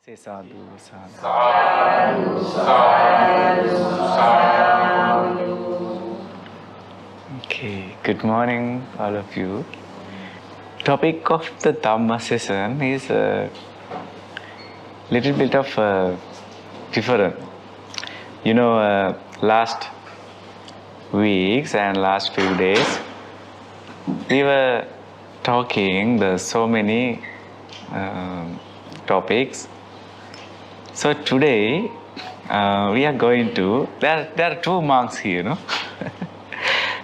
Say sadhu, sadhu. Sadhu, sadhu, sadhu. Okay, good morning, all of you. Topic of the Dhamma session is a little bit of different. You know, last weeks and last few days, we were talking the so many topics. So today we are going to. There are two monks here, no?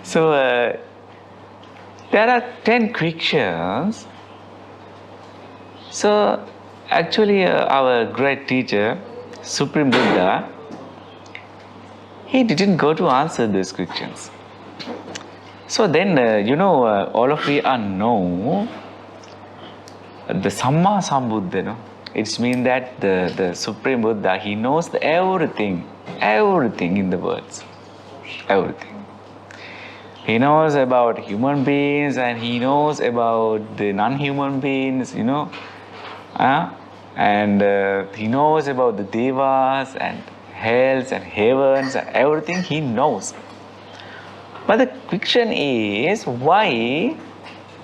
So there are 10 questions. So actually, our great teacher, Supreme Buddha, he didn't go to answer these questions. So then, all of we are know the Samma Sambuddha, no? It means that the Supreme Buddha, he knows everything in the world, everything. He knows about human beings and he knows about the non-human beings, and he knows about the devas and hells and heavens and everything he knows. But the question is, why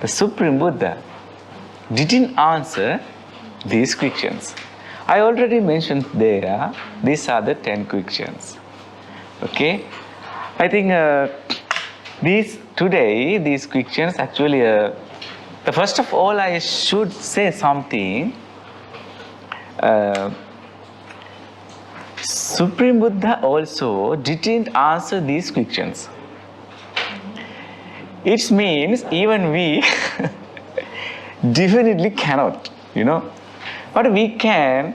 the Supreme Buddha didn't answer these questions? I already mentioned there, these are the 10 questions. Okay? I think these questions actually, the first of all, I should say something. Supreme Buddha also didn't answer these questions. It means even we definitely cannot, But we can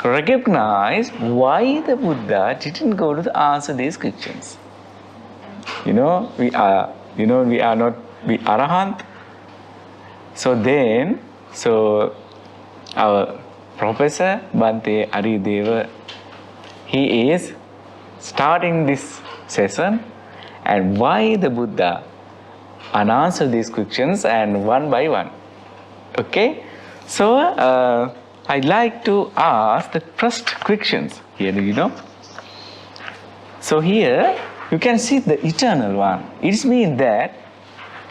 recognize why the Buddha didn't go to answer these questions. We are not arahant. So our professor Bhante Ariyadeva, he is starting this session, and why the Buddha unanswer these questions and one by one. Okay, so I'd like to ask the first questions here. So here you can see the eternal one. It means that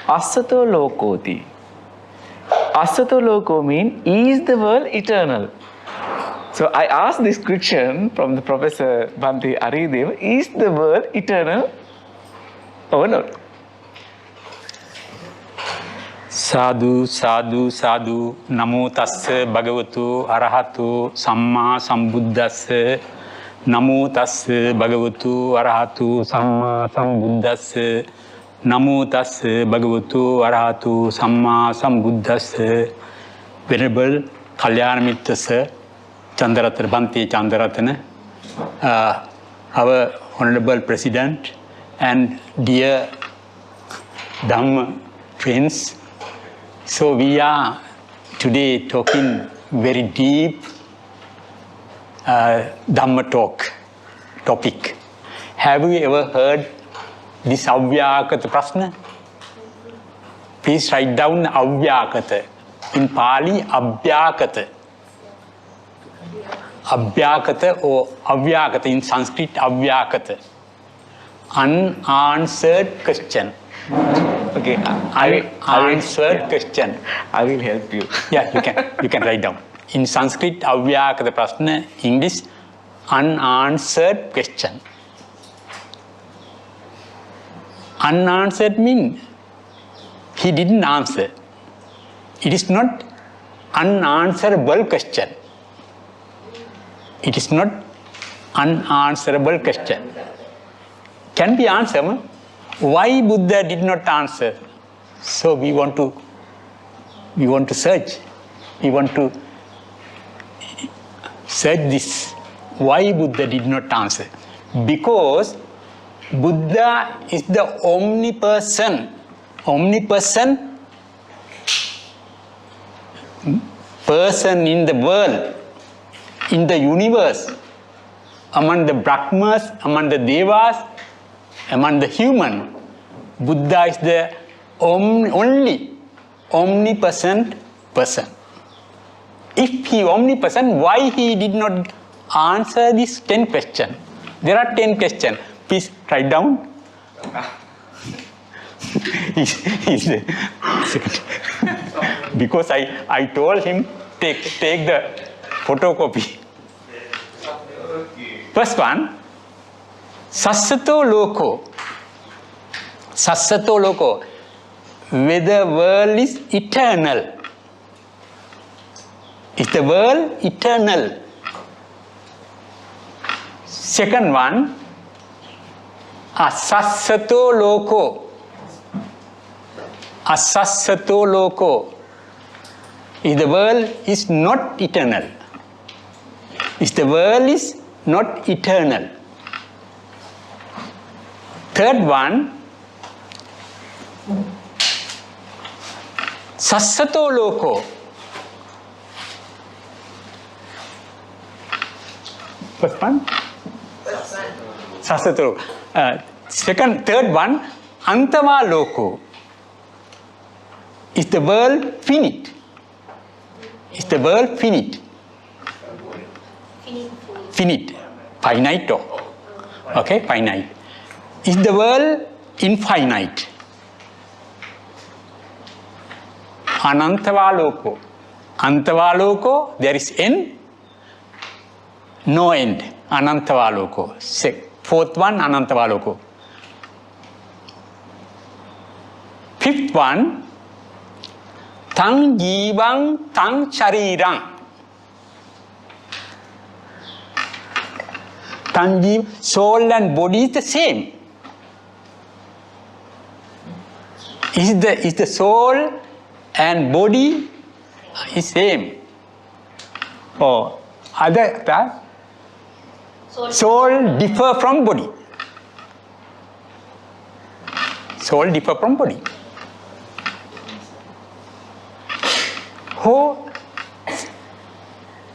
asato lokoti. Asato loko means, is the world eternal? So I asked this question from the Professor Bhante Ariyadeva: is the world eternal or not? Sadhu, sadhu, sadhu, namo tassa bhagavatu arahatu samma sambuddhassa. Namo tassa bhagavatu arahatu samma sambuddhassa. Namo tassa bhagavatu arahatu samma sambuddhassa. Venerable Kalyana Mitra Sir, Chandaratana, Bhante Chandaratana, our Honorable President and dear Dhamma friends. So we are today talking very deep Dhamma topic. Have you ever heard this Avyakata Prasna? Please write down Avyakata. In Pali, Abhyakata. Abhyakata or Avyakata, in Sanskrit, Avyakata. Unanswered question. Okay, Unanswered question. I will help you. Yeah, you can write down. In Sanskrit, Avyakata Prasna, English, unanswered question. Unanswered means he didn't answer. It is not unanswerable question. It is not unanswerable question. Can be answered. Why Buddha did not answer? So we want to search. We want to search this. Why Buddha did not answer? Because Buddha is the omnipresent person in the world, in the universe, among the Brahmas, among the Devas, among the human. Buddha is the only omnipresent person. If he omnipresent, why he did not answer these 10 questions? There are 10 questions. Please write down. Because I told him take the photocopy. First one, Sassato Loko. Sassato Loko. Whether world is eternal. Is the world eternal? Second one, Asassato Loko. Asassato Loko. If the world is not eternal. If the world is not eternal. Third one, Sassato Loko. First one? Sassato. Third one, Antava Loko. Is the world finite? Is the world finite? Finite. Finite. Okay, finite. Is the world infinite? Anantavaloko. Antavaloko, there is end, no end. Anantavaloko. Fourth one, Anantavaloko. Fifth one, Tang Jivang Tang Charirang. Tang Jiv, soul and body is the same. Is the soul and body is same? Or other that soul differ from body. Soul differ from body.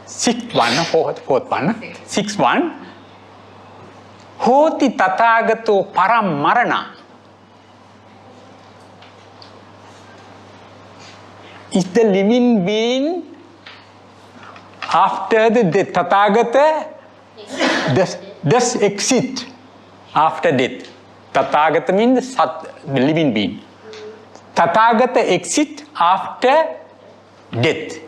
Sixth one. Hoti Tathagato Param Marana. Is the living being after the death? Tathagatha does exist after death. Tathagatha means the living being. Tathagatha exists after death.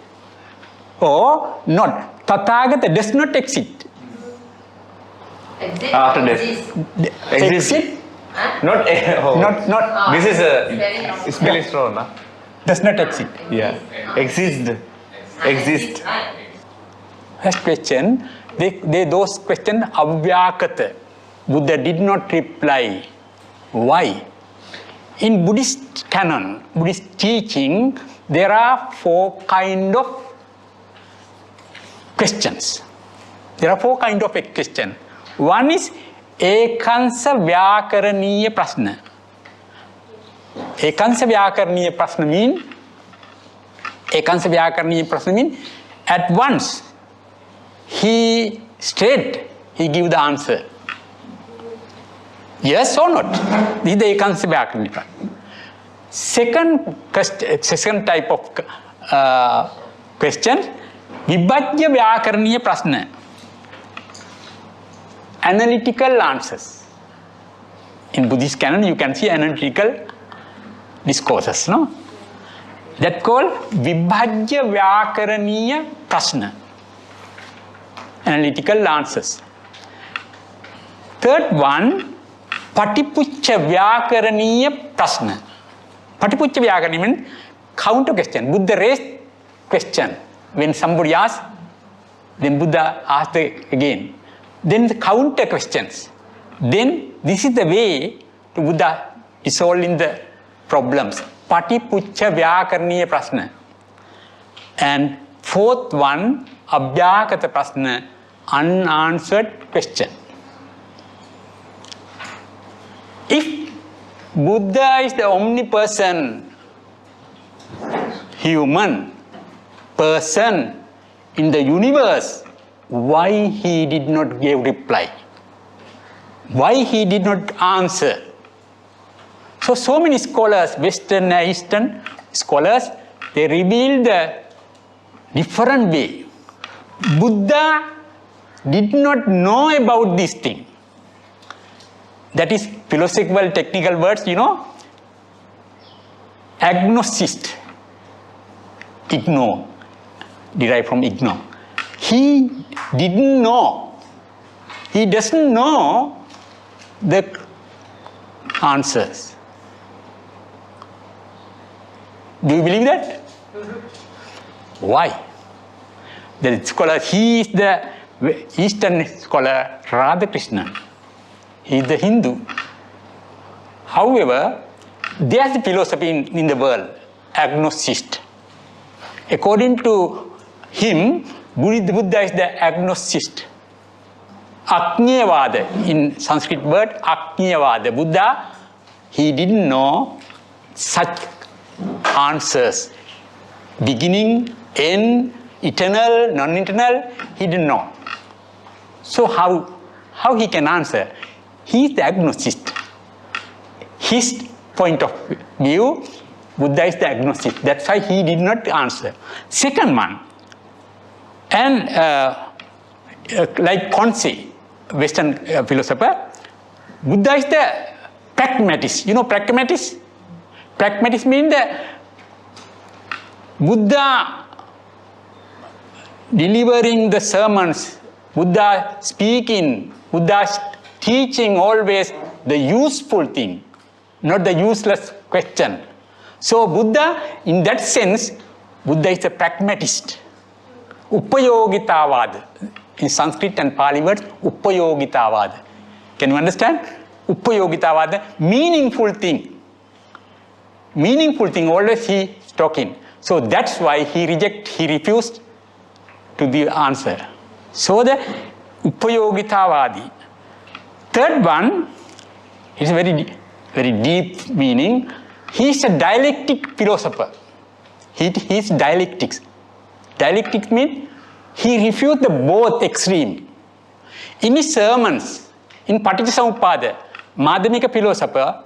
Or not. Tathagata does not exist. After death. Exist? Not. Not. This is a spell is wrong, na? Does not exist. Yeah. Exist. First question, those questions avyakata. Buddha did not reply. Why? In Buddhist canon, Buddhist teaching, there are 4 kinds of questions. There are 4 kinds of questions. One is Ekansa Vyakaraniya Prasna. Ekansa Vyakaraniya Prasna mean at once he give the answer. Yes or not? This is the Ekansa Vyakaraniya Prasna. Second type of question, Vibhajya Vyakaraniya Prasna. Analytical answers. In Buddhist canon, you can see analytical discourses, no? That called Vibhajya Vyakaraniya Prasna. Analytical answers. Third one, Patipuccha Vyakaraniya Prasna. Patipuccha Vyakaraniya means counter question. Buddha raised question. When somebody asks, then Buddha asked again. Then the counter questions. Then this is the way to Buddha resolving the problems. Patipuccha Vyakaraniya Prasna. And fourth one, Abhyakata Prasna, unanswered question. If Buddha is the omnipresent human person in the universe, why he did not give reply? Why he did not answer? So many scholars, Western and Eastern scholars, they reveal the different way. Buddha did not know about this thing. That is philosophical technical words, you know. Agnosist, ignore, derived from ignore. He didn't know. He doesn't know the answers. Do you believe that? Why? The scholar, he is the Eastern scholar Radhakrishnan. He is the Hindu. However, there's a philosophy in the world, agnosist. According to him, Buddha is the agnosist. Ajñavada, in Sanskrit word, Ajñavada. Buddha, he didn't know such answers. Beginning, end, eternal, non-eternal, he didn't know. So how he can answer? He is the agnosist. His point of view, Buddha is the agnostic. That's why he did not answer. Second one, and like Conce, Western philosopher, Buddha is the pragmatist. You know pragmatist? Pragmatist means that Buddha delivering the sermons, Buddha speaking, Buddha teaching always the useful thing, not the useless question. So Buddha, in that sense, Buddha is a pragmatist. Upayogitavad. In Sanskrit and Pali words, Upayogitavad. Can you understand? Upayogitavad, meaningful thing. Meaningful thing, always he is talking. So that's why he refused to the answer. So the Upayogitavadi. Third one is very deep meaning. He is a dialectic philosopher. He is dialectics. Dialectics means he refused the both extreme. In his sermons, in Paticcasamuppada, Madhyamika philosopher,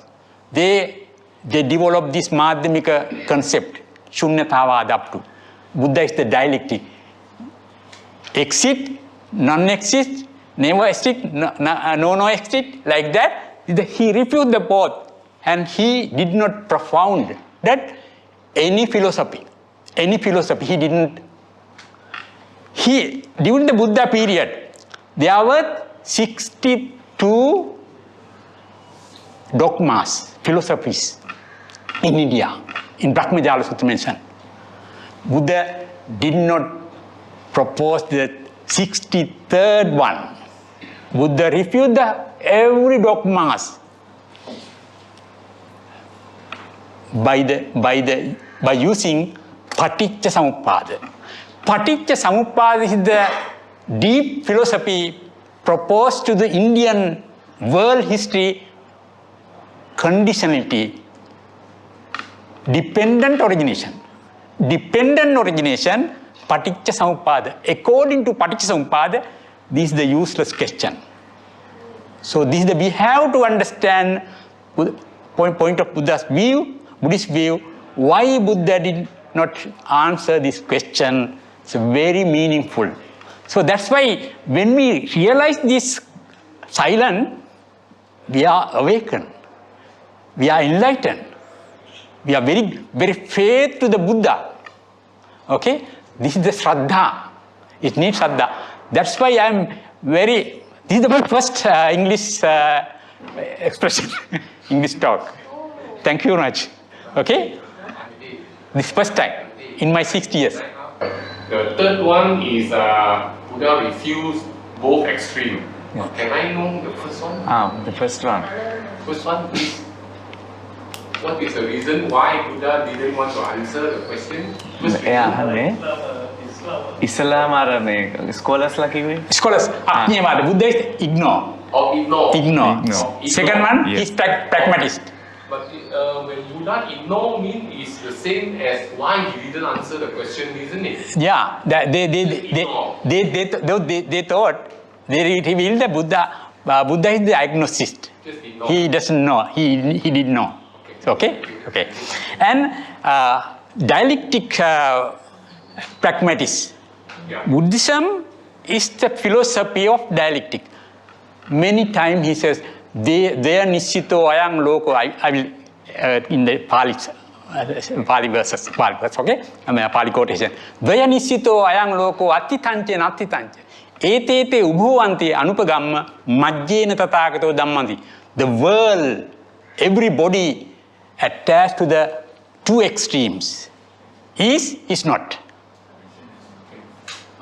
they develop this Madhyamika concept, Shunyatavada up to. Buddha is the dialectic. Exist, non-exist, never exist, no exist, like that. He refused the both, and he did not propound that any philosophy he didn't. During the Buddha period, there were 62 dogmas, philosophies in India, in Brahmajala Sutta mentioned. Buddha did not propose the 63rd one. Buddha refused every dogmas by using Paticcasamuppada. Paticcasamuppada is the deep philosophy proposed to the Indian world history conditionality, dependent origination. Dependent origination, Paticcasamuppada. According to Paticcasamuppada, this is the useless question. So we have to understand point of Buddha's view, Buddhist view, why Buddha did not answer this question. It's very meaningful. So that's why when we realize this silence, we are awakened. We are enlightened. We are very, very faith to the Buddha. Okay? This is the Shraddha. It needs Shraddha. That's why this is the first English expression, English talk. Thank you very much. Okay? This first time in my 60 years. The third one is Buddha refused both extreme. Yeah. Can I know the first one? The first one. First one is, what is the reason why Buddha didn't want to answer the question? Islam scholars Scholars, Ajñavada. Buddha is ignore. Or ignore. Ignore. Second one is pragmatist. But when Buddha ignore means it's the same as why he didn't answer the question, isn't it? Yeah, they thought, they revealed that Buddha is the agnostic. He doesn't know. He didn't know. Okay. And dialectic pragmatist. Yeah. Buddhism is the philosophy of dialectic. Many times he says, Deya nishito ayang loko. I will, in the Pali verse, okay? I mean, Pali quotation. Deya nishito ayang loko attitanche nattitanche. Etete ubhuvanti anupagamma majjena Tathagatha dhammanti. The world, everybody attached to the two extremes. Is not.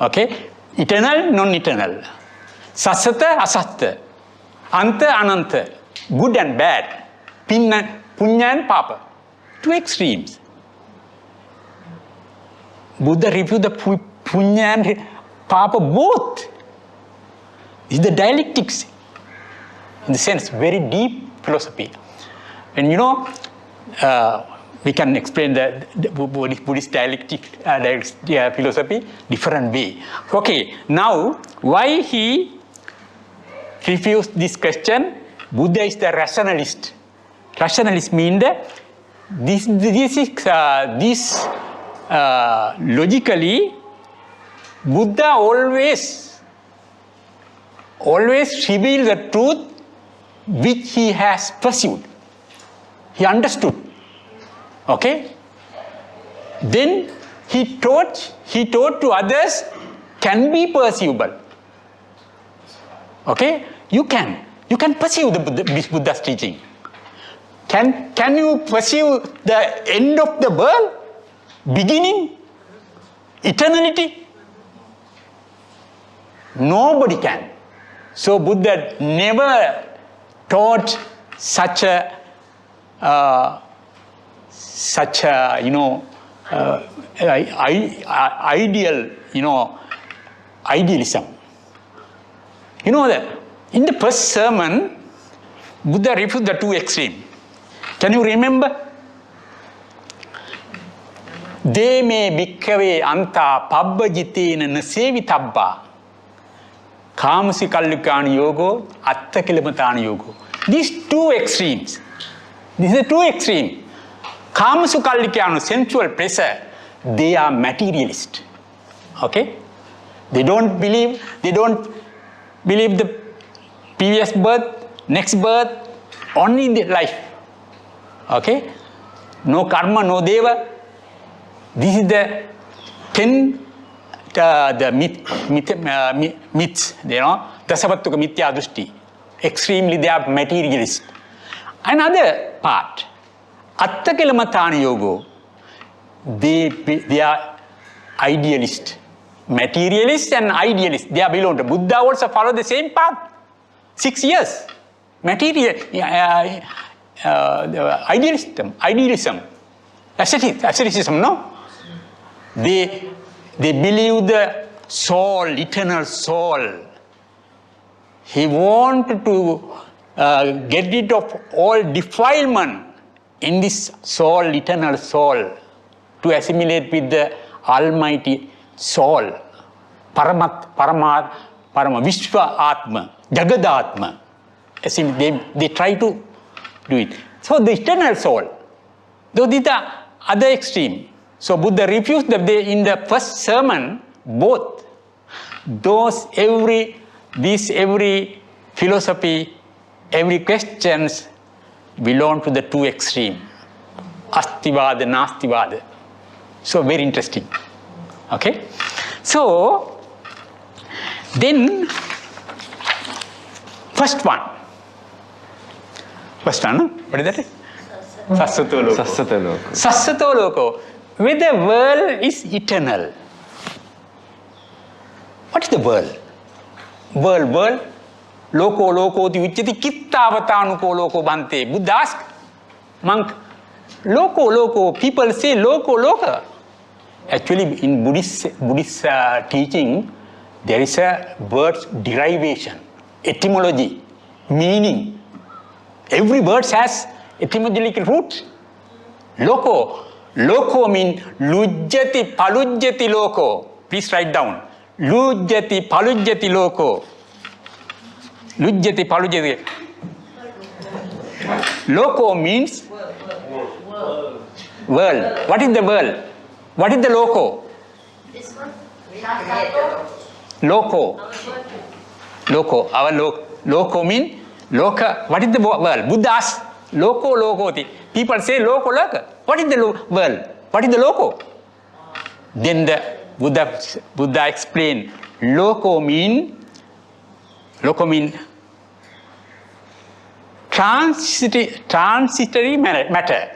Okay? Eternal, non-eternal. Sasata, asata. Anta, ananta. Good and bad. Punya and papa. Two extremes. Buddha reviewed the punya and papa both. Is the dialectics. In the sense, very deep philosophy. And you know, we can explain the Buddhist dialectic philosophy different way. Okay, now why he refused this question? Buddha is the rationalist. Rationalist means that this logically Buddha always reveals the truth which he has pursued. He understood. Okay? Then he taught to others can be perceivable. Okay? You can perceive the Buddha's teaching. Can you perceive the end of the world? Beginning? Eternality? Nobody can. So Buddha never taught such a ideal, idealism. You know that in the first sermon, Buddha refused the two extremes. Can you remember? De me bhikkave anta pabbajitena nasevitabba kamasi kallikana yogo atta kilamatana yogo. These two extremes. These are two extremes. Kamasu kallikana, sensual pleasure, they are materialist. Okay? They don't believe the previous birth, next birth, only in the life. Okay? No karma, no deva. This is the 10 myths, Dasavattuka mithya drushti. Extremely they are materialist. Another part, Attakelamatana yogo, they are idealist. Materialist and idealist, they are belong to Buddha also follow the same path. 6 years. Idealism. Asceticism, no? They believe the soul, eternal soul. He wanted to get rid of all defilement in this soul, eternal soul, to assimilate with the Almighty soul. Parama, Vishwa Atma, Jagadatma. They try to do it. So the eternal soul, though these are other extreme. So Buddha refused in the first sermon, both. Every philosophy, every questions belong to the two extreme. Astivada, Nastivada. So very interesting. Okay? So, then, first one, what is that? Sassato loko. Sassato loko. Whether the world is eternal. What is the world? World. Loko ti uchyati kittavatanuko loko Bhante. Buddha asked, monk, loko, people say loka. Actually, in Buddhist teaching, there is a word derivation, etymology, meaning. Every word has etymological root. Loko means lujjati palujjati loko. Please write down. Lujjati palujjati loko. Lujjati palujjati. Loko means world. What is the world? What is the loko? This one? Loco. Loco. Our loco mean loka. What is the world? Buddha asked, loco, loco. People say loco, loco. What is the world? What is the loco? Then the Buddha explained, loco mean transitory matter.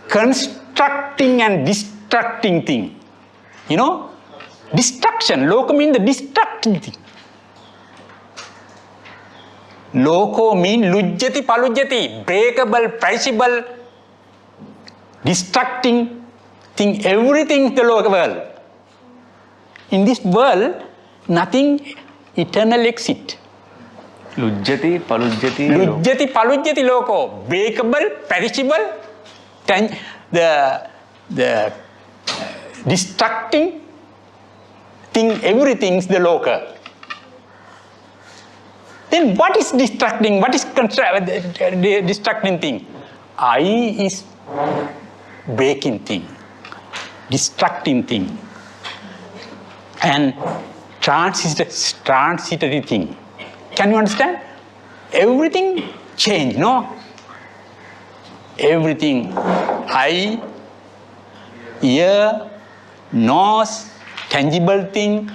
Constructing and destructing thing. You know? Destruction. Loco means the destructing thing. Loco means lujjati palujjati, breakable, perishable, destructing thing. Everything is the local world. In this world, nothing eternal exists. Lujjati, palujjati. Lujjati palujjati loco, breakable, perishable, the destructing thing, everything is the local. Then what is destructing? What is destructing thing? I is breaking thing, destructing thing, and transitory thing. Can you understand? Everything change, no? Everything, eye, ear, nose, tangible thing,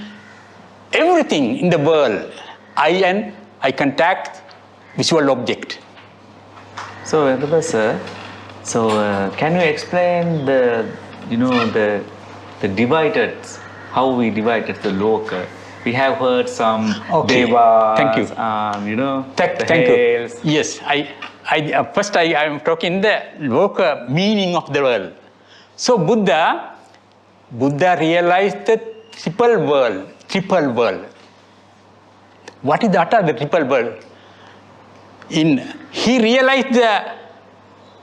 everything in the world, I contact visual object. So, Venkata sir, can you explain the divided, how we divided the loka? We have heard some devas. Thank you. Thank you. Yes, first I am talking the loka meaning of the world. So Buddha realized the triple world. What is the triple world? He realized the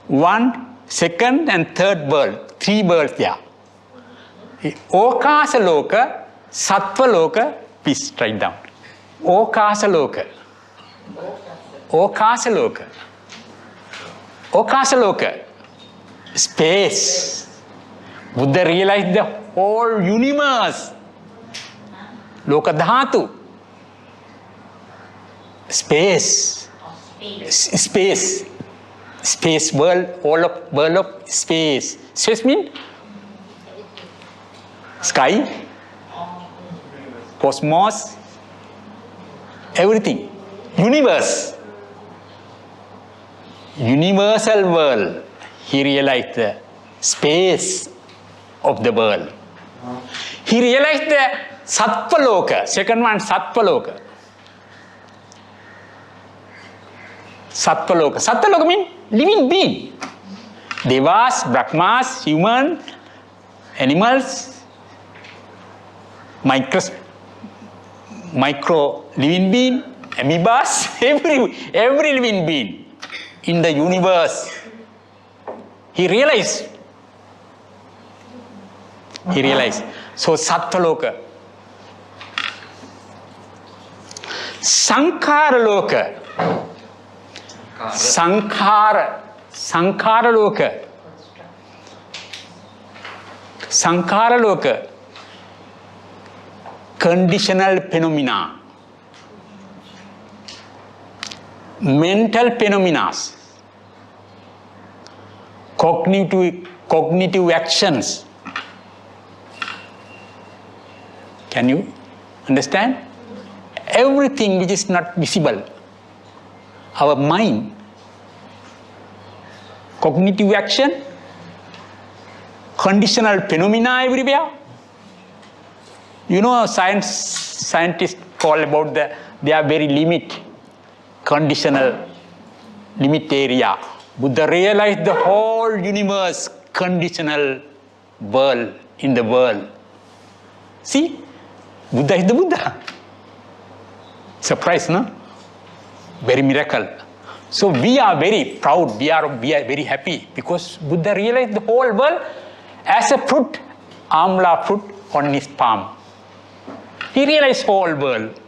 1, 2nd and 3rd world, 3 worlds there. Okasa loka, sattva loka, please write down. Okasa loka. Space. Buddha realized the whole universe. Loka dhatu. Space world, all of world of space. Space means sky, cosmos, everything. Universe. Universal world. He realized the space of the world. He realized the sattva loka. Second one, sattva loka. Sattva loka means living being. Devas, Brahmas, human, animals, micro living being, amoebas, every living being in the universe. He realized. So sattva loka. Sankhara loka. Sankhara loka. Conditional phenomena. Mental phenomena. Cognitive actions. Can you understand? Everything which is not visible. Our mind, cognitive action, conditional phenomena everywhere. You know, scientists call about they are very conditional limit area. Buddha realized the whole universe, conditional world in the world. See, Buddha is the Buddha. Surprise, no? Very miracle. So we are very proud, we are very happy because Buddha realized the whole world as a fruit, amla fruit on his palm. He realized whole world.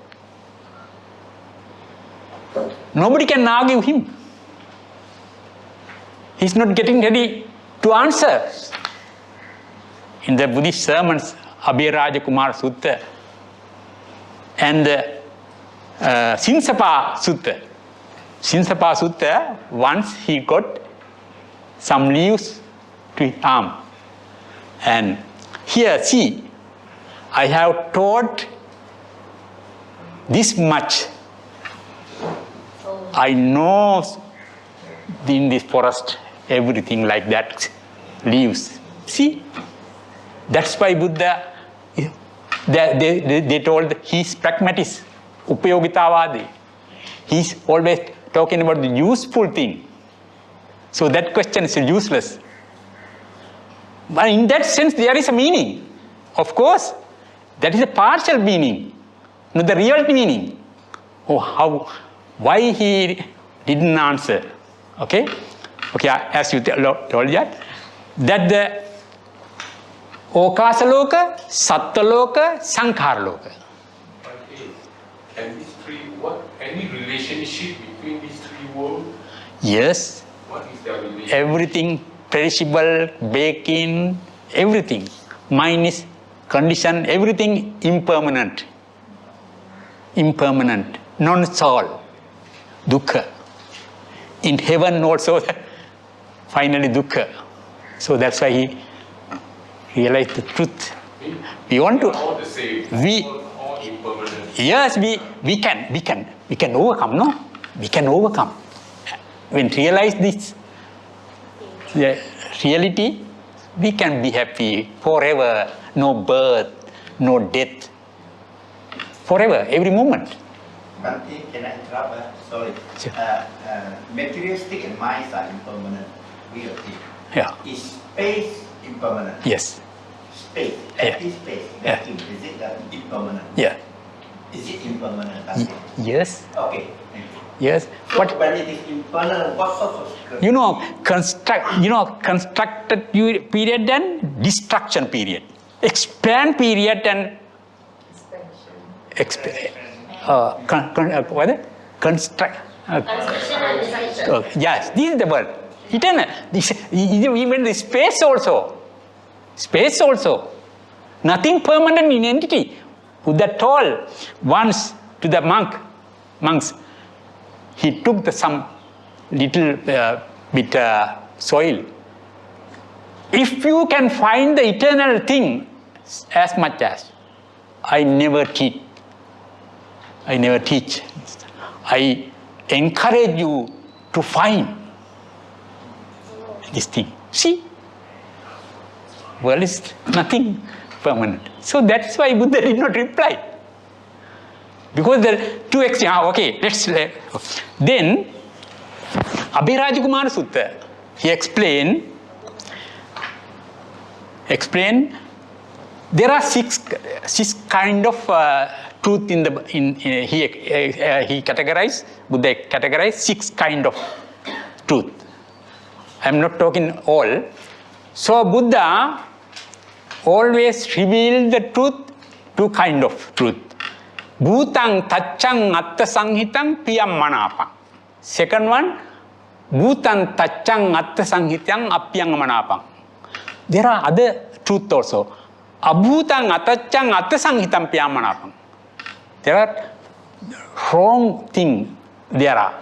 Nobody can argue him. He's not getting ready to answer. in the Buddhist sermons, Abhiraja Kumar Sutta and the Sinsapa Sutta. Sinsapa Sutta, once he got some leaves to his arm. And here, see, I have taught this much. I know in this forest everything like that, leaves. See, that's why Buddha, they told he's pragmatist, upayogitavadi. He's always talking about the useful thing. So that question is useless. But in that sense, there is a meaning. Of course, that is a partial meaning, not the real meaning. Oh, why he didn't answer? Okay, as you told that the Okasaloka, Sattaloka, Sankaraloka. And these three, any relationship between these three worlds? Yes. What is their relationship? Everything perishable, baking, everything. Mind is conditioned, everything impermanent. Impermanent, non-soul, dukkha. In heaven also, finally dukkha. So that's why he realized the truth. We want to. All the same. All impermanent. Yes, we can overcome. No, we can overcome. When realize this the reality, we can be happy forever. No birth, no death. Forever, every moment. Bhante, can I interrupt? Sorry. Sure. Materialistic and minds are impermanent. Real thing. Yeah. Is space impermanent? Yes. Space. Yeah. Empty space. Yeah. Vacuum. Is it impermanent? Yeah. Is it impermanent? Bhante? Yes. Okay. Thank you. Yes. So But when it is impermanent, what sort of constructed period and destruction period, expand period and construct. Yes, this is the word. Eternal. Even the space also. Space also. Nothing permanent in entity. Buddha told once to the monks, he took some little bit soil. If you can find the eternal thing as much as, I never teach. I encourage you to find this thing. See, world is nothing permanent. So that's why Buddha did not reply. Because there are two extremes. Okay, then Abhiraja Kumara Sutta, he explained there are six kind of truth he categorized. Buddha categorized 6 kind of truth. I am not talking all. So Buddha always revealed the truth, 2 kind of truth. Bhutang tachang atta sanghitang piyam manapang. Second one, Bhutan tachang atta sanghitang apyang manapang. There are other truth also. Abhutang atachang atta sanghitam piyam manapang. There are wrong thing. There are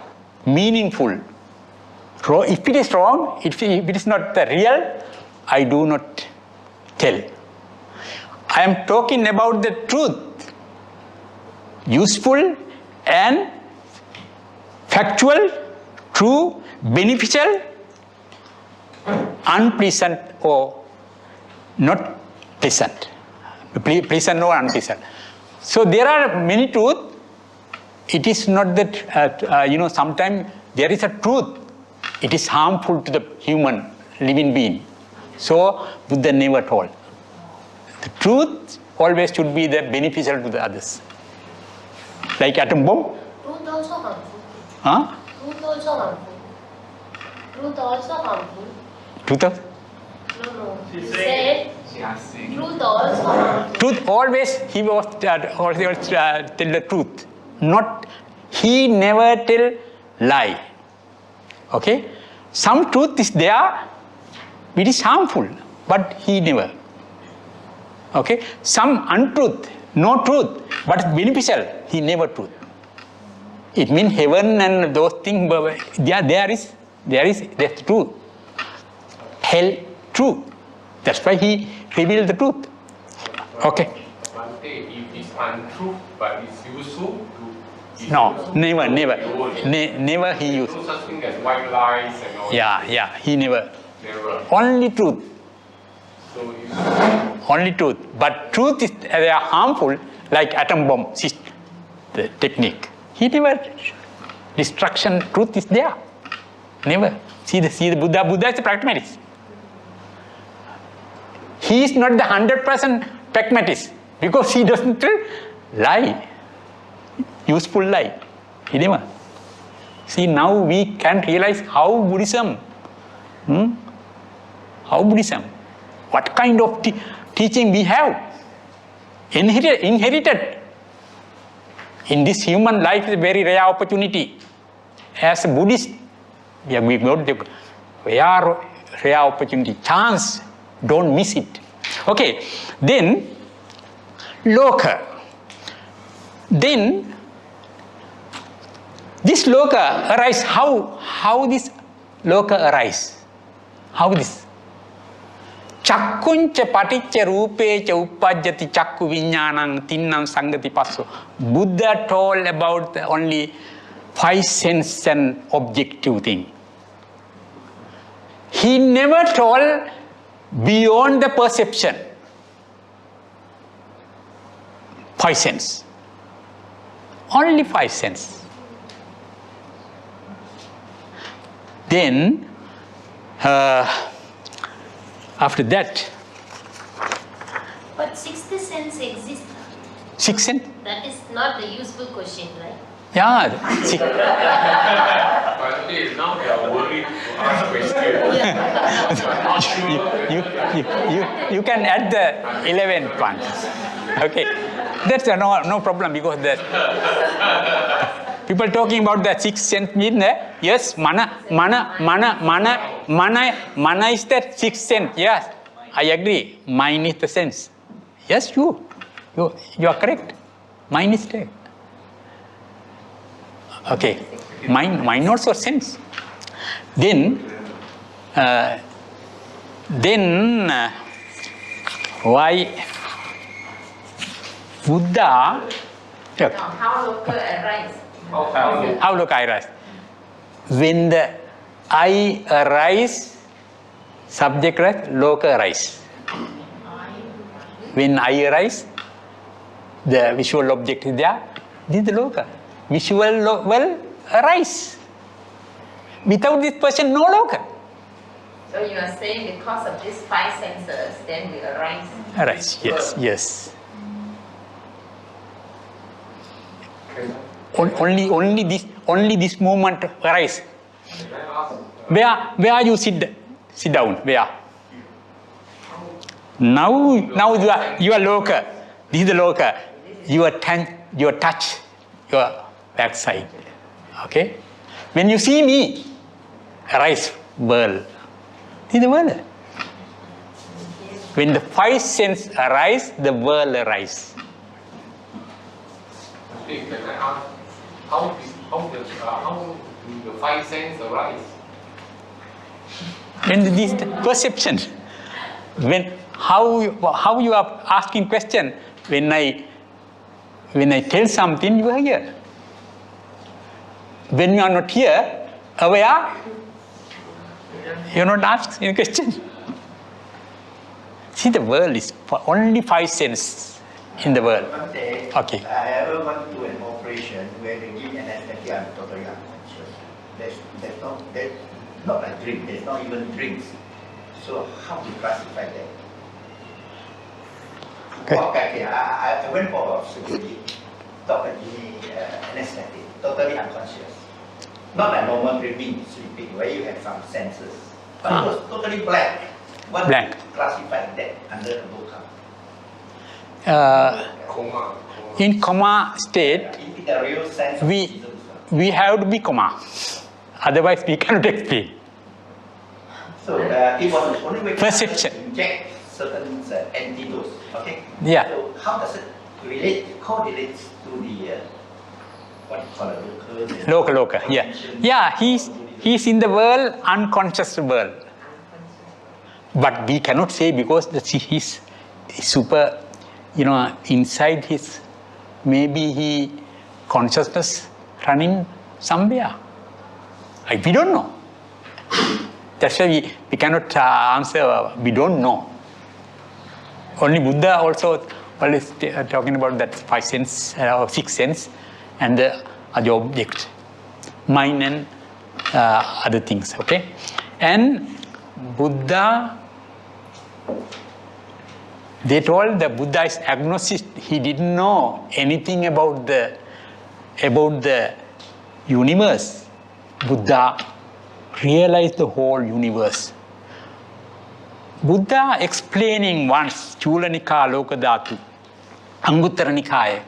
meaningful. If it is wrong, if it is not the real, I do not tell. I am talking about the truth. Useful and factual, true, beneficial, unpleasant or not pleasant. Pleasant or unpleasant. So there are many truths. It is not that, sometimes there is a truth. It is harmful to the human living being. So Buddha never told. The truth always should be the beneficial to the others. Like atom bomb. Truth also harmful. Huh? Truth also harmful. Truth also harmful. Truth? No. He said truth also harmful. Truth always, he was tell the truth. Not, he never tell lie. Okay? Some truth is there, it is harmful, but he never. Okay, some untruth, no truth, but beneficial. He never truth. It means heaven and those things. That's truth. Hell, truth. That's why he revealed the truth. Okay. Bhante, if it's untruth but it's useful, No, never he used. no such thing as white lies and all. Yeah, he never. Never. Only truth. So Only truth. But truth is they are harmful, like atom bomb system, the technique. He never. Destruction, truth is there. Never. See the Buddha. Buddha is a pragmatist. He is not the 100% pragmatist because he doesn't lie. Useful lie. He never. See, now we can realize how Buddhism, what kind of teaching we have inherited. In this human life is a very rare opportunity. As a Buddhist, we got the rare opportunity, chance. Don't miss it. Okay, then loka. Then this loka arise. How this loka arise? How this? Chakkuncha paticca rupecha uppajjati chakku viññānaṁ tinnam sangati passo. Buddha told about only 5 sense and objective thing. He never told beyond the perception. 5 sense. Only 5 sense. Then, after that. But sixth sense exists. Sixth sense? That is not the useful question, right? Yeah. Bhante, now they are worried to ask questions. You can add the 11th one. Okay. That's no problem because that people talking about the sixth sense mean yes, mana is that sixth sense. Yes, I agree. Mind is the sense. Yes, you are correct. Mind is there. Okay, mind also sense. Then why Buddha? How local arise? How look I arise? When the I arise, subject arise, loka arise. When I arise, the visual object is there. This is the loka. Visual will arise. Without this person, no loka. So you are saying because of these 5 senses, then we arise. Arise, yes. Only this movement arise. Where you sit down? Where? Now you are loka. This is the loka. Your touch, your backside. Okay. When you see me, arise world. This is the world. When the 5 senses arise, the world arise. Can I ask how do the 5 senses arise? When this perception, how you are asking question? When I tell something, you are here. When you are not here, aware, you are not asking any question. See, the world is only 5 senses in the world. Okay. I ever went to an operation where they give anesthesia, I'm totally unconscious. There's not a drink, there's not even drinks. So how do you classify that? Okay. Walk back here, I went for surgery, doctor gave me anesthetic, totally unconscious. Not like normal dreaming, sleeping, where you have some senses. But it was totally blank. What do you classify that under the book? Coma. In coma state, In the real sense of we have to be coma. Otherwise, we cannot explain. So it was the only way Perception. to inject certain antidotes. Okay. Yeah. So how does it correlate to the what you call it, Loka. Yeah. Yeah. He's in the world, unconscious world. But we cannot say because he's super, inside his, maybe he consciousness running somewhere. We don't know. That's why we cannot answer, we don't know. Only Buddha also always talking about that 5 sense or 6 sense and the other objects, mind and other things, okay? And Buddha, they told the Buddha is agnostic. He didn't know anything about the universe. Buddha realized the whole universe. Buddha explaining once, Chula Nikaya Lokadhatu, Anguttara Nikaya,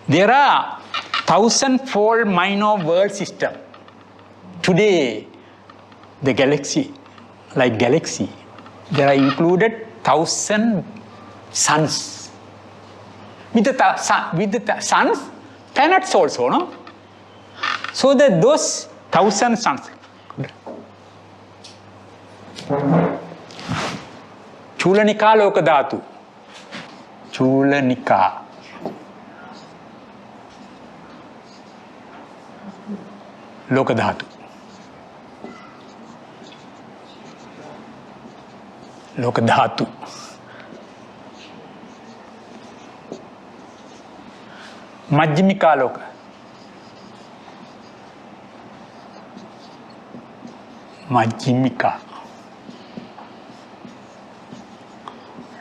there are 1,000-fold minor world system. Today, the galaxy, there are included 1,000 suns. With the suns, planets also, no? So that those 1,000 suns, Chulanika Lokadhatu, Chulanika, Lokadhatu, Lokadhatu. Majjhimika Loka. Majjhimika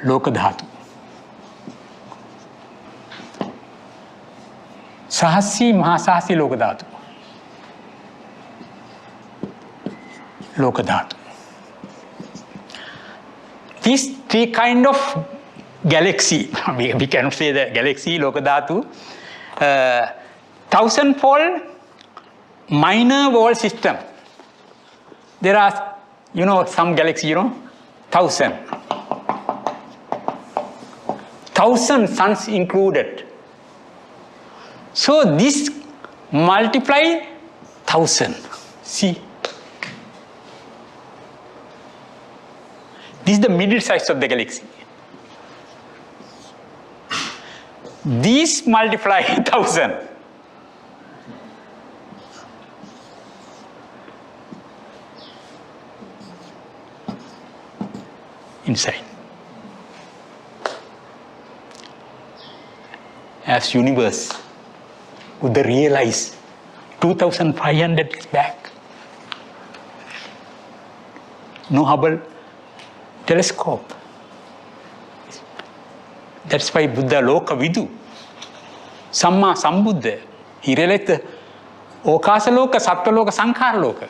Lokadhatu. Sahasi Mahasahasi Lokadhatu. Lokadhatu. These 3 kind of galaxy, we cannot say the galaxy, Lokadhatu, 1,000-fold minor world system. There are, some galaxy, 1,000. 1,000 suns included. So this multiply 1,000. See. This is the middle size of the galaxy. These multiply 1,000. Inside. As universe, Buddha realized 2,500 years back. No Hubble telescope. That's why Buddha Loka Vidu, Samma Sambuddha, he realized the Okasa Loka, Sattva Loka, Sankhara Loka.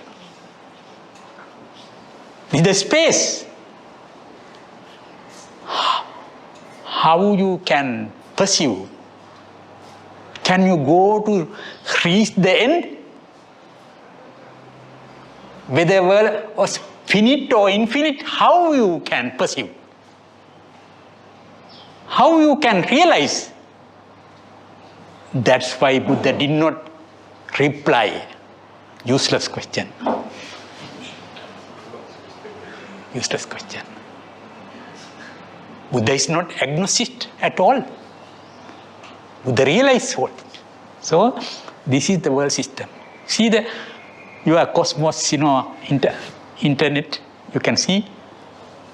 This is the space. How you can pursue? Can you go to reach the end? Whether world was finite or infinite, how you can pursue? How you can realize? That's why Buddha did not reply. Useless question. Useless question. Buddha is not agnostic at all. Buddha realized what. So, this is the world system. See your cosmos, internet, you can see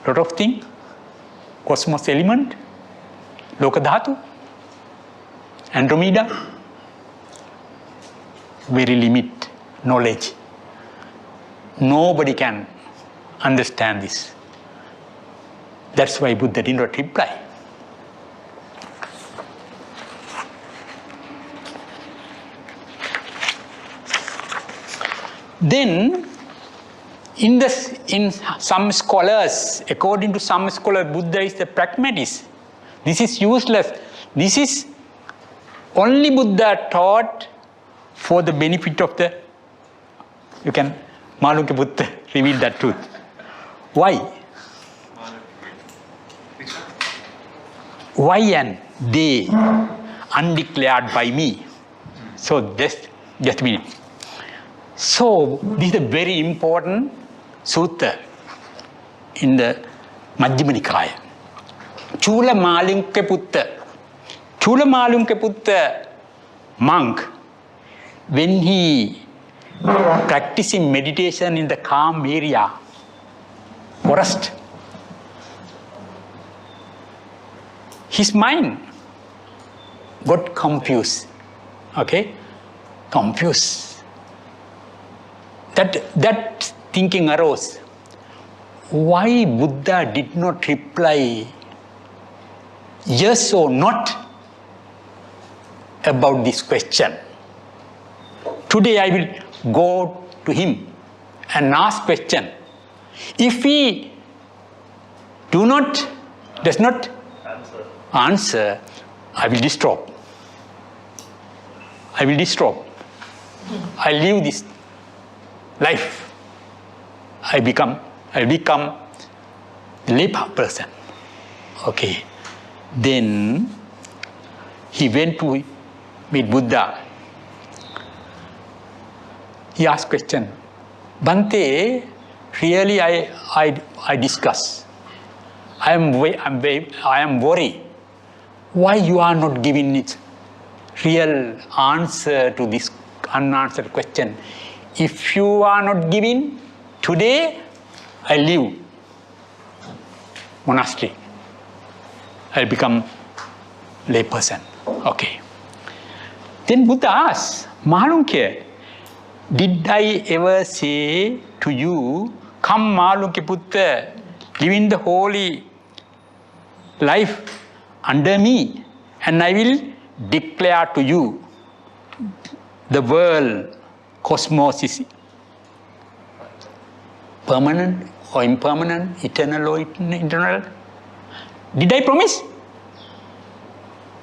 lot of things. Cosmos element, Lokadhatu, Andromeda, very limit knowledge. Nobody can understand this. That's why Buddha did not reply. Then, in some scholars, according to some scholars, Buddha is the pragmatist. This is useless. This is only Buddha taught for the benefit of the, you can, Malunke Buddha reveal that truth. Why? why and they undeclared by me. So just a minute. So this is a very important sutta in the Majjhima Nikaya. Chula Malunke Putta monk, when he practicing meditation in the calm area, forest, his mind got confused. Okay? Confused. That thinking arose. Why Buddha did not reply yes or not about this question? Today I will go to him and ask question. If he does not answer, I will disturb. I leave this life. I become the lay person. Okay. Then he went to meet Buddha. He asked question. Bhante, really I discuss. I am worried. Why you are not giving it real answer to this unanswered question? If you are not giving, today I leave monastery. I become lay person. Okay. Then Buddha asked, Malunke, did I ever say to you, come Malunke Putta, living the holy life under me, and I will declare to you the world, cosmos is permanent or impermanent, eternal or internal. Did I promise?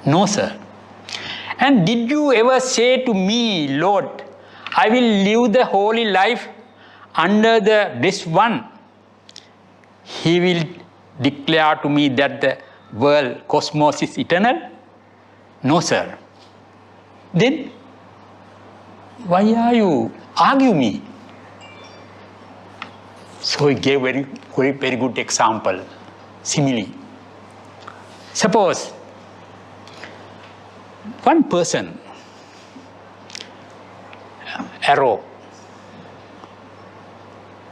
No, sir. And did you ever say to me, Lord, I will live the holy life under the this one? He will declare to me that the world, cosmos is eternal? No, sir. Then, why are you argue me? So he gave very good example, simile. Suppose one person, arrow,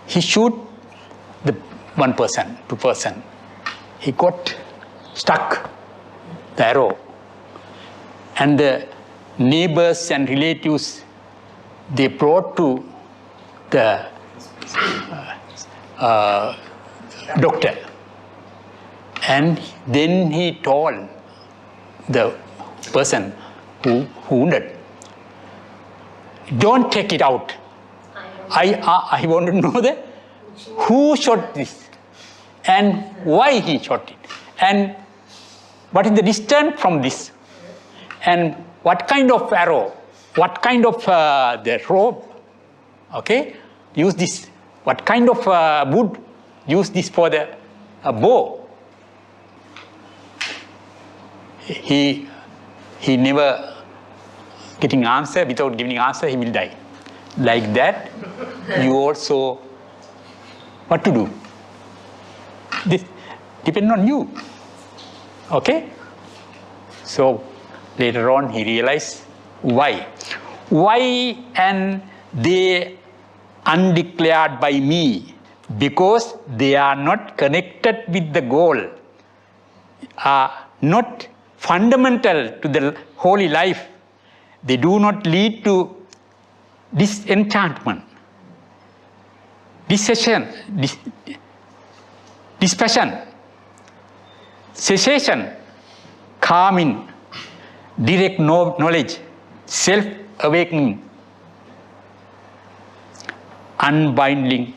he shoot the one person, two person. He got stuck, the arrow. And the neighbors and relatives, they brought to the doctor. And then he told the person who wounded, don't take it out. I want to know that who shot this and why he shot it and what is the distance from this and what kind of arrow, what kind of the rope, okay, use this, what kind of wood, use this for the bow. He never getting answer, without giving answer, he will die. Like that, you also, what to do? This depends on you. Okay? So, later on he realized why. Why and they undeclared by me? Because they are not connected with the goal, are not fundamental to the holy life. They do not lead to disenchantment, dispassion, cessation, calming, direct knowledge, self-awakening, unbinding.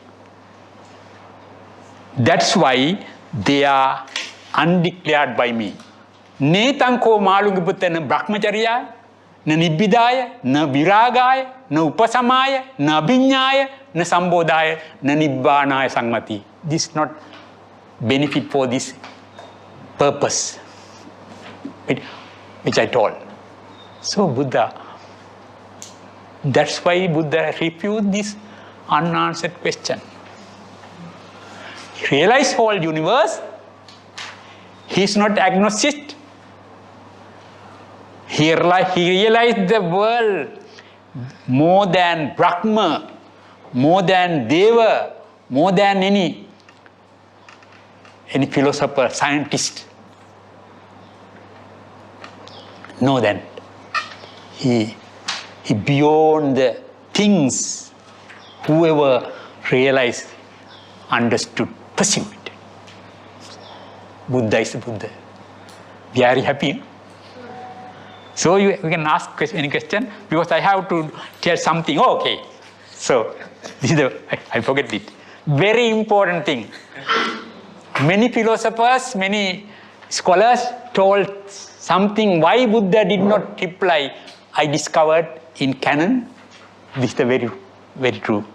That's why they are undeclared by me. Netanko malungiputta na brahmacharya, na nibbidaya, na viragaya, na upasamaya, na abhinyaya, na sambodhaya, na nibbānaya sammati. This is not benefit for this purpose. which I told. So Buddha, that's why Buddha refused this unanswered question. He realized whole universe. He is not agnostic. He realized the world more than Brahma, more than Deva, more than any philosopher, scientist. No, then he beyond the things whoever realized, understood, perceived. Buddha is Buddha. Very happy. So we can ask any question because I have to tell something. Oh, okay. So this is I forget it. Very important thing. Many philosophers, many scholars told something why Buddha did not reply. I discovered in canon. This is the very, very true.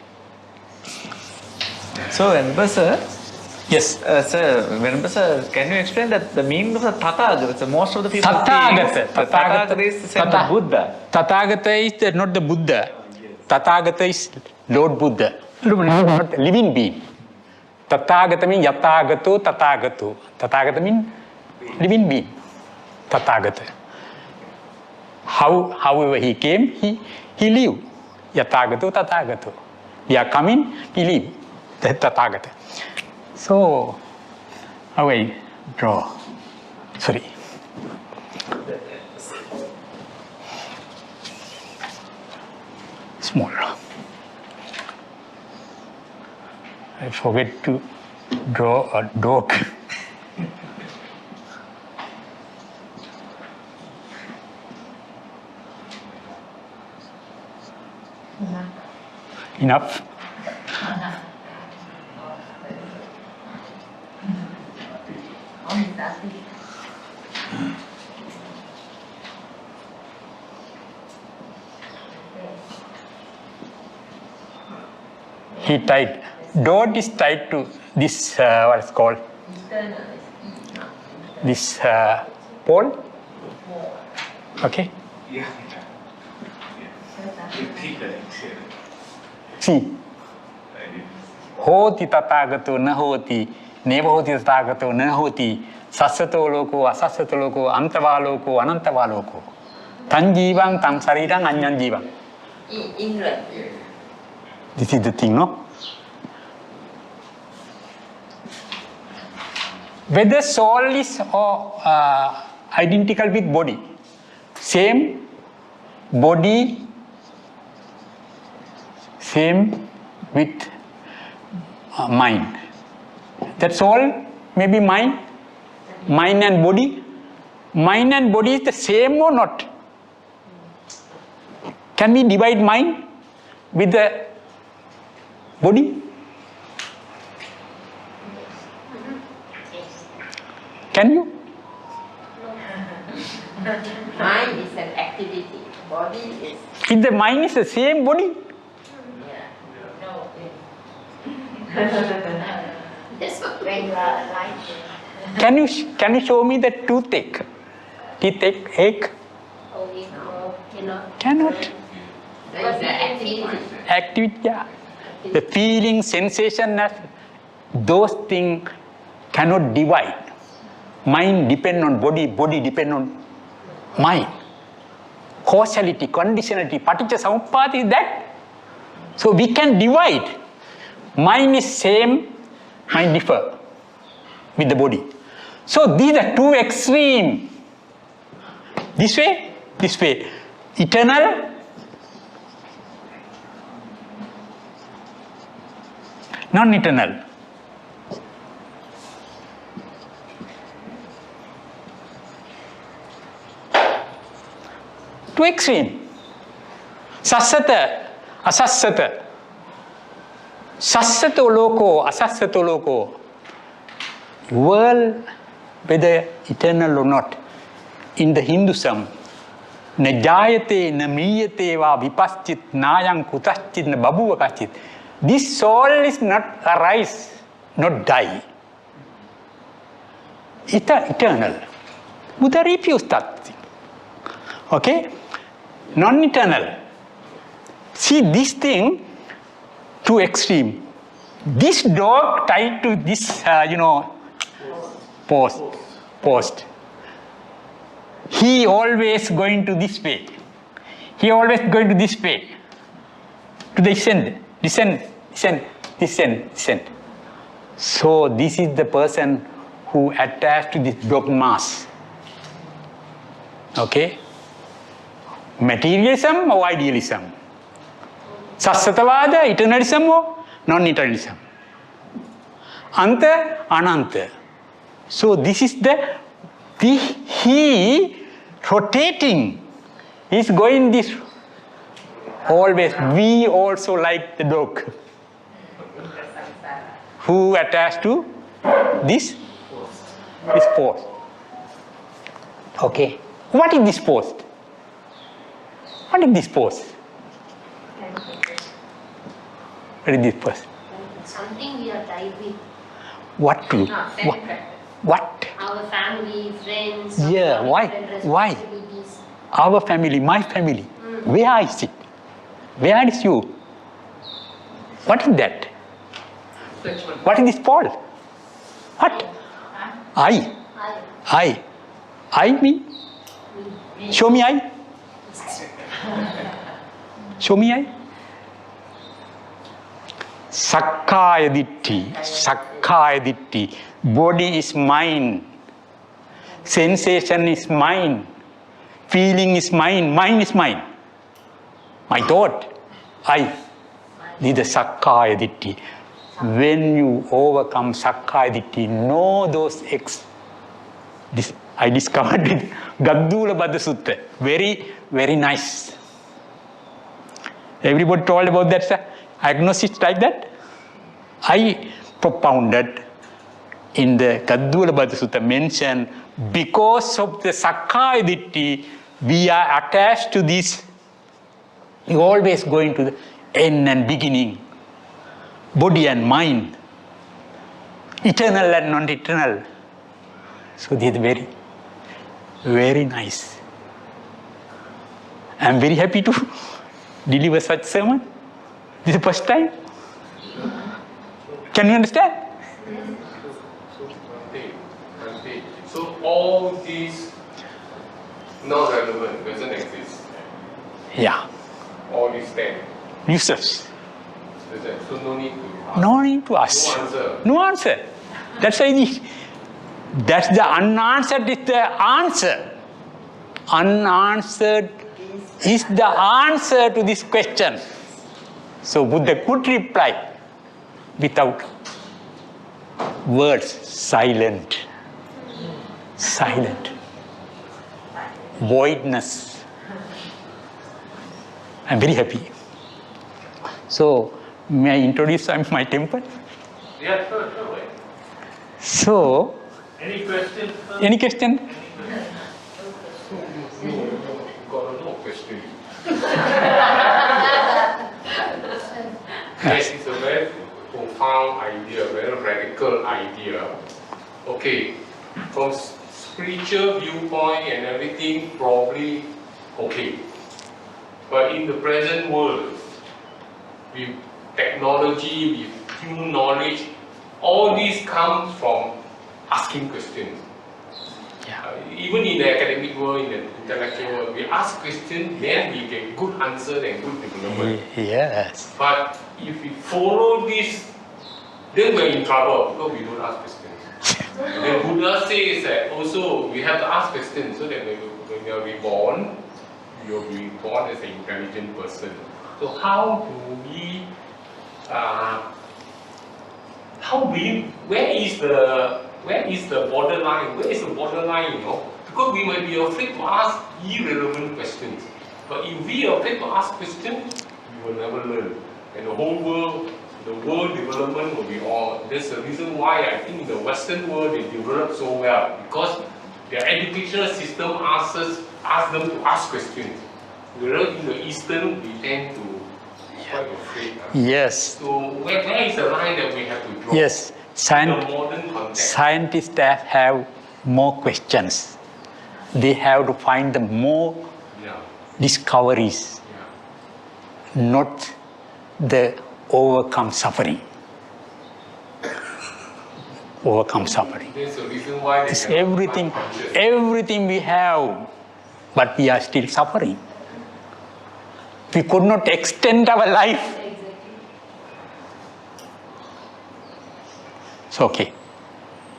So, Venerable sir, Yes. sir, Venerable sir, can you explain that the meaning of the Tathagatha? So most of the people Tathagatha. think Tathagatha is the same as Buddha. Tathagatha is not the Buddha. Tathagatha is Lord Buddha. Not living being. Tathagatha means Yathagato, Tathagato. Tathagata means living being. Tathagatha. However he came, he lived. Yathagato, Tathagato. We are coming, we live. That's Tathagata. So, how I draw? Sorry. Small. I forget to draw a dog. Enough? He tied, dot is tied to this, what is called? This pole. Okay? See. Hoti tathagato na hoti, neva hoti tathagato na hoti, sassato loko, asassato loko, antava loko, anantava loko. Tan jivang, tan sarirang, anyan jivang. This is the thing, no? Whether soul is identical with body, same body, same with mind. That's all. Maybe mind and body. Mind and body is the same or not? Can we divide mind with the body? Can you? Mind is an activity. Body is. If the mind is the same body? That's what when you are alive. Can you show me the toothache? Toothache? Only no, cannot. Cannot. There is an activity. Activity, yeah. The feeling, sensation, those things cannot divide. Mind depend on body, body depend on mind. Causality, conditionality, paticca samuppada is that. So we can divide. Mind is same, mind differ with the body. So these are two extremes. This way, this way. Eternal, non-eternal. Two extreme. Sassata, asassata. Sassato loko, asassato loko. World, whether eternal or not, in the Hinduism, na jayate, na miyate va vipaschit, nayang kutaschit, na babuva kachit. This soul is not arise, not die. It's eternal. Buddha refused that thing. Okay? Non-eternal. See this thing to extreme. This dog tied to this, post. He always going to this way. He always going to this way. To the descend. So this is the person who attached to this dogmas. Okay? Materialism or idealism? Sassatavada, eternalism or non-eternalism? Anta, ananta. So this is he rotating. He's going this always. We also like the dog who attached to this post. Okay. What is this post? What is this post? What is this post? Something we are tied with. What to? What? Our family, friends. Yeah, why? Why? Our family, my family. Where is it? Where is you? What is that? What is this Paul? What? I me? Show me I. Show me I. Sakkaya Ditti. Body is mine. Sensation is mine. Feeling is mine. Mind is mine. My thought. I. This is the Sakkaya Ditti. When you overcome Sakkaya Ditti, know those this I discovered it. Gaddula Baddha Sutta. Very, very nice. Everybody told about that, sir. Agnostics like that. I propounded in the Gaddula Baddha Sutta mentioned because of the Sakkaya Ditti, we are attached to this. You always going to the end and beginning, body and mind, eternal and non-eternal. So this is very, very nice. I am very happy to deliver such sermon. This is the first time. Can you understand? So all these not relevant, doesn't exist. Yeah. All these 10. Useless. So no need to ask. No need to ask. No answer. No answer. That's why that's the unanswered is the answer. Unanswered is the answer to this question. So Buddha could reply without words, silent. Silent. Voidness. I'm very happy. So, may I introduce my temple? Yeah, sure. So, Any questions? any question? Got no question. Yes, it's a very profound idea, very radical idea. Okay, from spiritual viewpoint and everything, probably okay. But in the present world, with technology, with human knowledge, all these comes from asking questions. Yeah. Even in the academic world, in the intellectual world, we ask questions, then we get good answer and good development. Yes. But if we follow this, then we're in trouble because we don't ask questions. And then Buddha says that also we have to ask questions so that when you are reborn, you will be born as an intelligent person. So how do we, where is the borderline? Where is the borderline, Because we might be afraid to ask irrelevant questions. But if we are afraid to ask questions, we will never learn. And the world development will be all. That's the reason why I think in the Western world they develop so well. Because their educational system asks them to ask questions. Whereas in the Eastern, we tend to be quite afraid. Yes. So where is the line that we have to draw? Yes. In the modern context. Scientists that have more questions. they have to find the more Yeah. discoveries, Yeah. not the overcome suffering. Overcome suffering. There's a reason why they It's cannot everything, become conscious. everything we have, but we are still suffering. We could not extend our life. It's okay.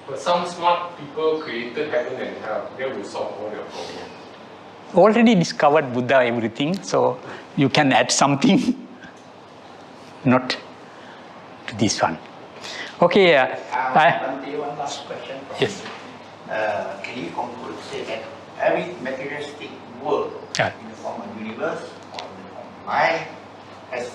But some smart people created heaven and hell. That will solve all their problems. Already discovered Buddha everything, so you can add something, not to this one. Okay, Bhante, one last question. yes. Can you conclude, say that every materialistic world Yeah. in the form of universe or in the form of mind has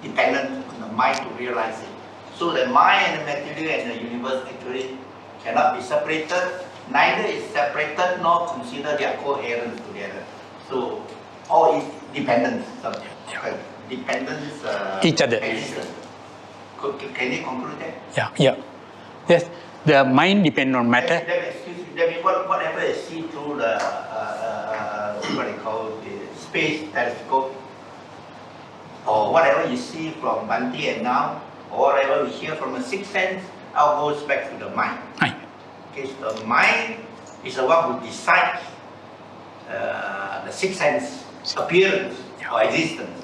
dependent on the mind to realize it. So the mind and the material and the universe actually cannot be separated, neither is separated nor consider they are coherent together. So all is dependent, dependence Each other. existence. Can you conclude that? Yeah, yeah. Yes, the mind depends on matter. That means whatever is seen through the what they call the space telescope, or whatever you see from Bhante and now, or whatever we hear from the sixth sense, all goes back to the mind. Right. Okay, so the mind is the one who decides the sixth sense appearance or existence.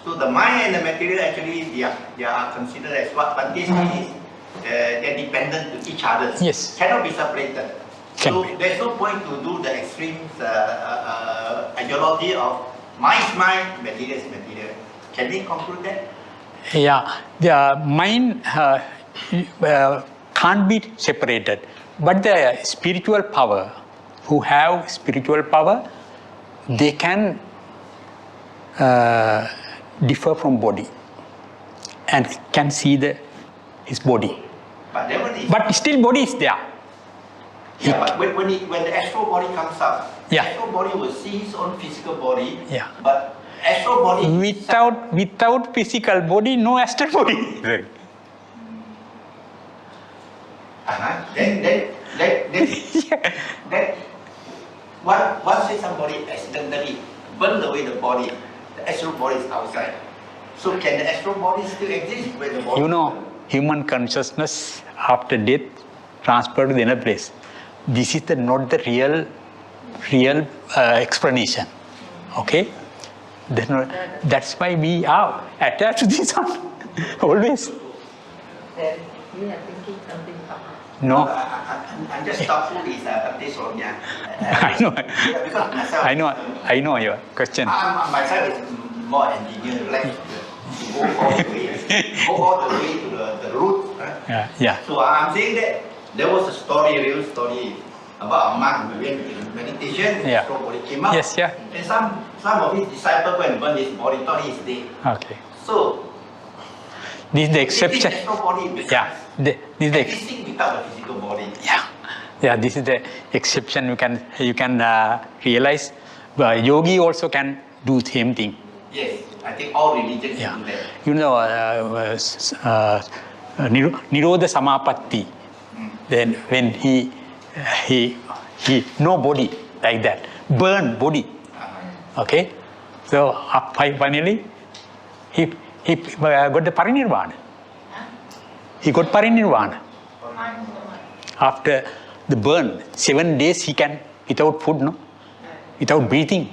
So the mind and the material actually they are considered as what Bhante says. They're dependent to each other. Yes. Cannot be separated. Can So be. there's no point to do the extreme ideology of mind's mind, material is material. Can we conclude that? Yeah, the mind can't be separated, but the spiritual power, who have spiritual power, they can differ from body and can see his body. But then when But still body is there. yeah, but when the astral body comes up, Yeah. astral body will see his own physical body. Yeah. But astral body Without physical body, no astral body. Then once say somebody accidentally burn away the body, the astral body is outside. So can the astral body still exist when the body? You know, human consciousness after death transferred to the inner place. This is not the real explanation. Okay? That's why we are attached to this one. Always. Then you are thinking something about No. I'm just thoughtful is Bhante Sonia. I know. Because myself, I know your question. myself is more engineer, like to go all the way to the root. Yeah, yeah. So I'm saying that there was a story, a real story about a monk who went in meditation, Yeah. his body came up. Yes, yeah. And some of his disciples went and burned his body, thought he's dead. Okay. So This is the exception. this astral body becomes Yeah. This is the existing without the physical body. Yeah, this is the exception you can realize. Yogi also can do same thing. Yes, I think all religions Yeah. do that. You know, Nirodha Samapatti. Then when he no body like that, burn body. Okay, so finally he got the parinirvana. He got parinirvana. After the burn, 7 days he can without food, no, without breathing.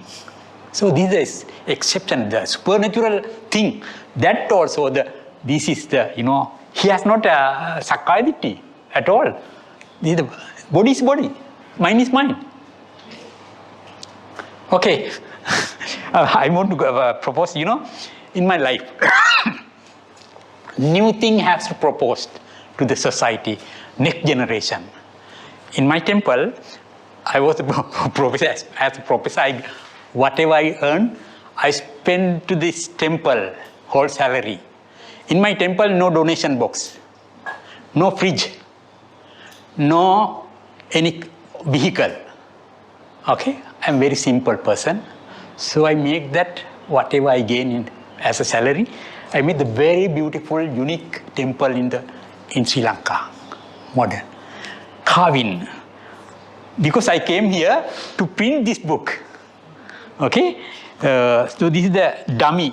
So this is exception, the supernatural thing. That also this is he has not a Sakkaya Ditthi at all. This is the body is body, mind is mind. Okay, I want to propose. In my life, new thing has to propose to the society, next generation. In my temple, I was a professor. As a professor, whatever I earn, I spend to this temple whole salary. In my temple, no donation box, no fridge, no any vehicle. Okay, I'm very simple person, so I make that whatever I gain as a salary, I made the very beautiful, unique temple in Sri Lanka, modern, carving, because I came here to print this book. Okay, so this is the dummy,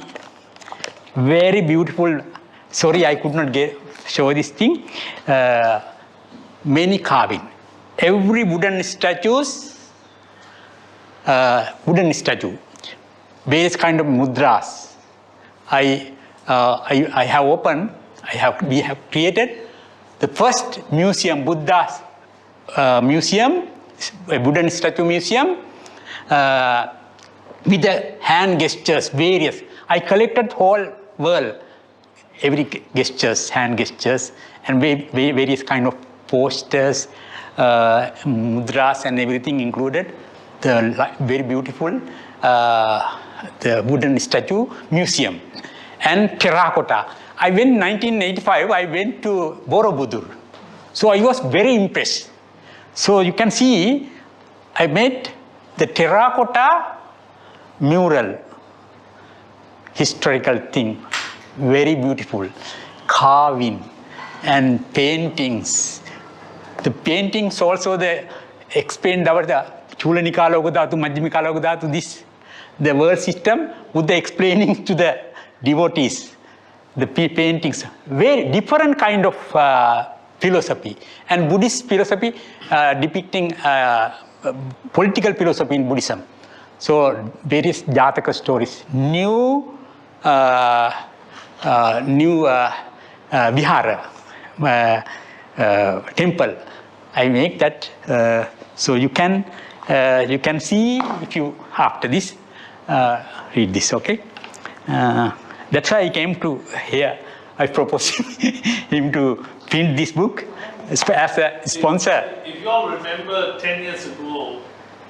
very beautiful. Sorry, I could not show this thing. Many carving. Every wooden statue, various kind of mudras. I have opened. We have created the first museum, Buddha's museum, a wooden statue museum, with the hand gestures, various. I collected whole world, every gestures, hand gestures, and various kind of posters, mudras and everything included. The very beautiful the wooden statue museum. And terracotta. I went 1985, I went to Borobudur. So I was very impressed. So you can see, I made the terracotta mural, historical thing, very beautiful, carving and paintings. The paintings also, they explained about the Chulanikaloka Dhatu, Majjhimikaloka Dhatu, this, the world system, with the explaining to the devotees. The paintings, very different kind of philosophy, and Buddhist philosophy depicting political philosophy in Buddhism. So various Jataka stories, new Vihara temple. I make that so you can see if you after this read this. Okay. That's why I came to here. I proposed him to print this book as a sponsor. If you all remember, 10 years ago,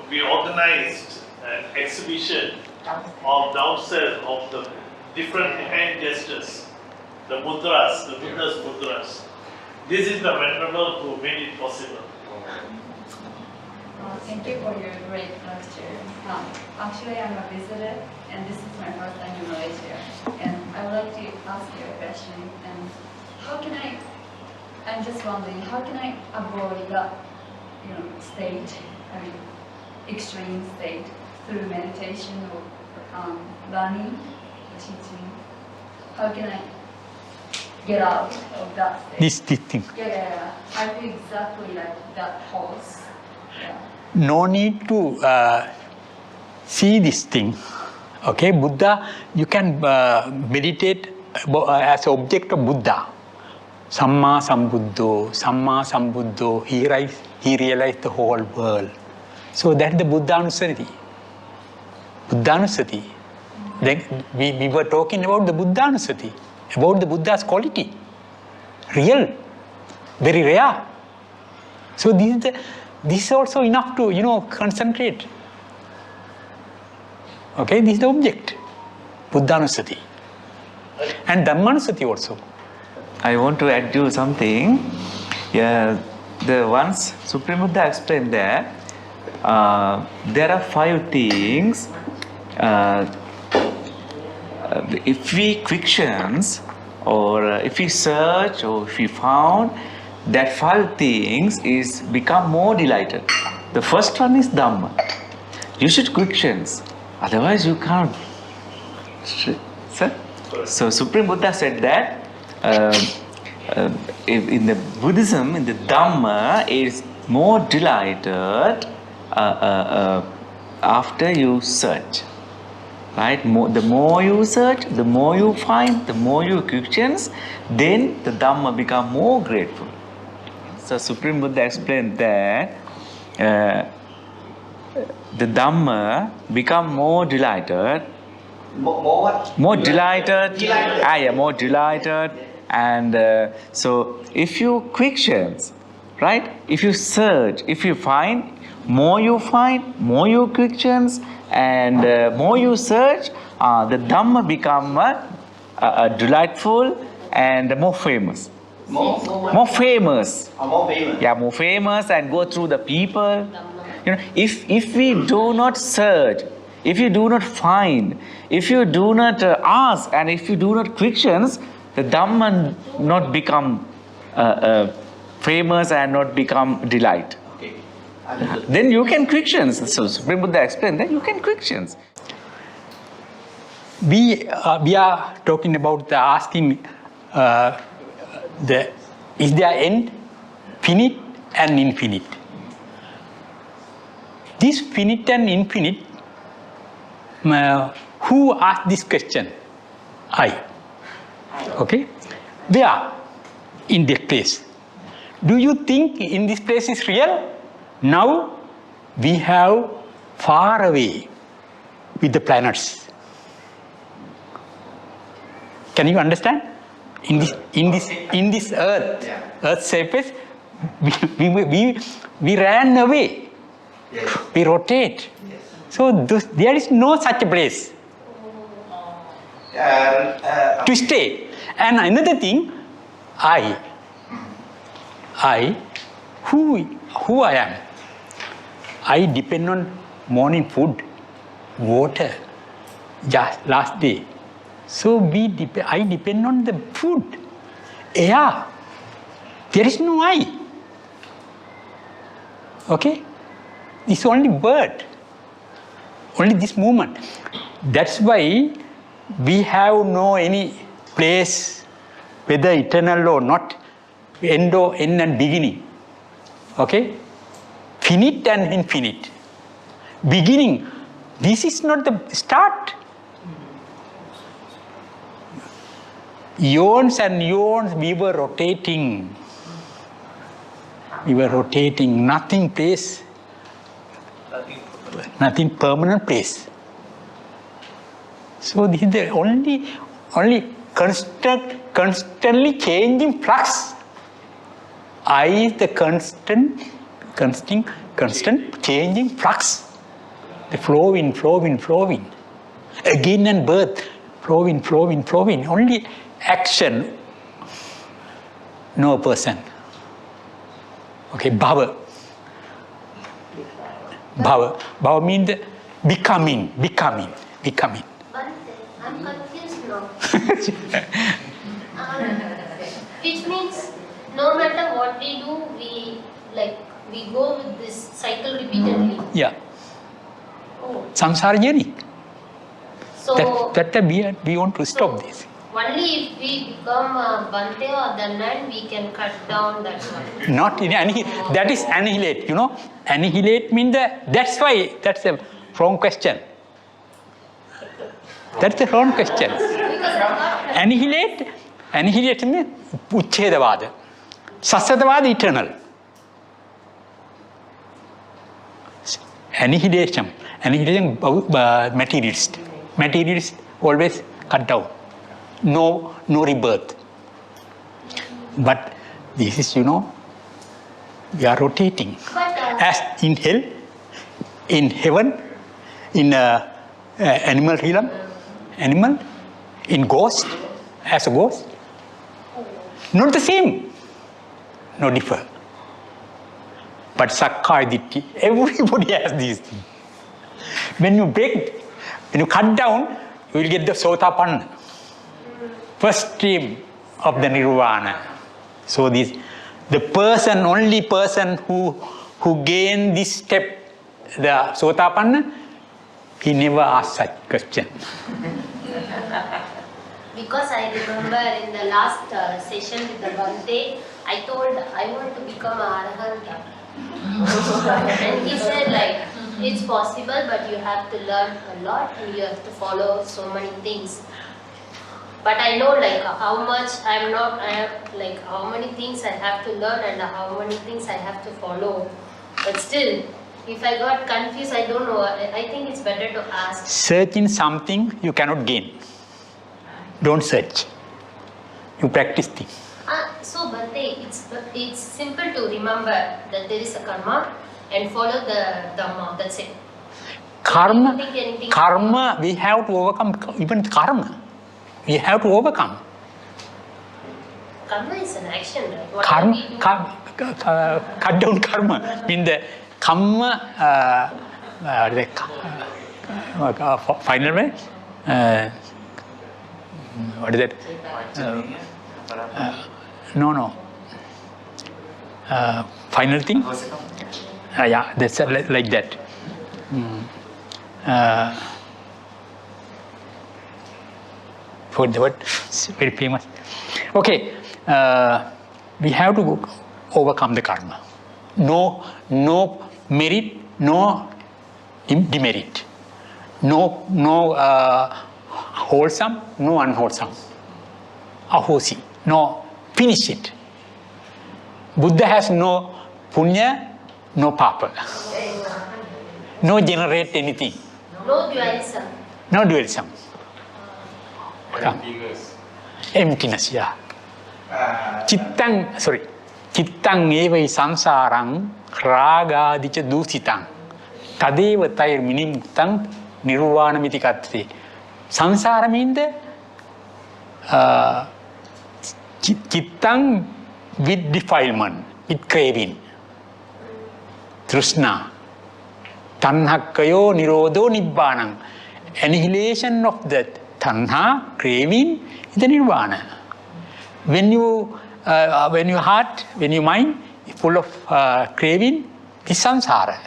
we organized an exhibition of downstairs of the different hand gestures, the mudras, the Buddha's mudras. This is the Venerable who made it possible. Thank you for your great lecture. Actually, I'm a visitor, and this is my first time in Malaysia. And I would like to ask you a question. And I'm just wondering, how can I avoid that, state, extreme state, through meditation or learning, teaching? How can I get out of that state? This thing. Yeah. I feel exactly like that pose. Yeah. No need to see this thing. Okay, Buddha, you can meditate as an object of Buddha. Samma Sambuddho, he realized the whole world. So that's the Buddhanusati. Then we were talking about the Buddhanusati, about the Buddha's quality. Real, very rare. So this is also enough to, concentrate. Okay, this is the object, Buddhanusati. And Dhammanusati also. I want to add you something. Yeah, the once Supreme Buddha explained that there are 5 things. If we questions, or if we search, or if we found, that 5 things is become more delighted. The first one is Dhamma. You should questions, otherwise you can't. Sir? So Supreme Buddha said that in the Buddhism, in the Dhamma, is more delighted after you search. Right? The more you search, the more you find, the more you questions, then the Dhamma become more grateful. So Supreme Buddha explained that the Dhamma become more delighted. More what? More delighted. Delighted. More delighted. And so if you questions, right? If you search, if you find, more you questions, and more you search, the Dhamma become delightful and more famous. More famous. More famous. Yeah, more famous, and go through the people. If we do not search, if you do not find, if you do not ask, and if you do not questions, the Dhamma not become famous and not become delight. Okay. Then you can questions. So Supreme Buddha explained that you can questions. We are talking about the asking is there end, finite and infinite. This finite and infinite, who asked this question? I. Okay? Where? In this place. Do you think in this place is real? Now we have far away with the planets. Can you understand? In this Earth surface, we ran away. Yes. We rotate. Yes. So there is no such a place to stay. And another thing, who I am? I depend on morning food, water, just last day. So I depend on the food, air. There is no I. Okay? It's only bird. Only this moment. That's why we have no any place, whether eternal or not, end and beginning. Okay? Finite and infinite. Beginning. This is not the start. Eons and eons we were rotating. We were rotating, nothing place, nothing permanent place. So this is the only constantly changing flux. I is the constant changing flux. The flowing. Again and birth, flowing. Only action, no person. Okay, bhava. Bhava means becoming. Bhante, I'm confused now. Which means no matter what we do, we go with this cycle repeatedly. Yeah. Oh. Samsara journey. So That we want to stop this. only if we become Bhante or Dhannan, we can cut down that one. Not in annihilate. That is annihilate. You know, annihilate means that's why that's a wrong question. That's the wrong question. Annihilate means uchchedavada. Sasadavada eternal. Annihilation materialist. Materialist always cut down. No rebirth. But this is, we are rotating. But, As in hell, in heaven, in animal realm, in ghost, as a ghost. Not the same. No differ. But Sakkaya Ditthi, everybody has these things. When you cut down, you will get the Sotapanna. First stream of the Nirvana. So the only person who gained this step, the Sotapanna, he never asked such question. because I remember in the last session with the Bhante, I told I want to become an Arahanta. And he said it's possible, but you have to learn a lot and you have to follow so many things. But I know how much how many things I have to learn and how many things I have to follow. But still, if I got confused, I don't know. I think it's better to ask. Search in something you cannot gain. Don't search. You practice things. So Bhante, it's simple to remember that there is a karma and follow the Dhamma. That's it. Karma, we have to overcome even karma. We have to overcome. Karma is an action, right? Cut down karma. In the karma, final way. What is that? No. Final thing. Yeah, that's like that. For the word, it's very famous. Okay, we have to overcome the karma. No merit, no demerit. No wholesome, no unwholesome. Ahosi, no, finish it. Buddha has no punya, no papa. No generate anything. No dualism. No dualism. Emptiness. Emptiness, yeah. Chittang, sorry. Chittang evai samsarang ragadicha dusitang. Tadeva tair minimutang nirvanamiti katte. Samsara means the chittang with defilement, with craving. Trishna. Tanhakkayo nirodho nibbānang. Annihilation of that tanha, craving, is the nirvana. When your heart, when your mind is full of craving, this samsara.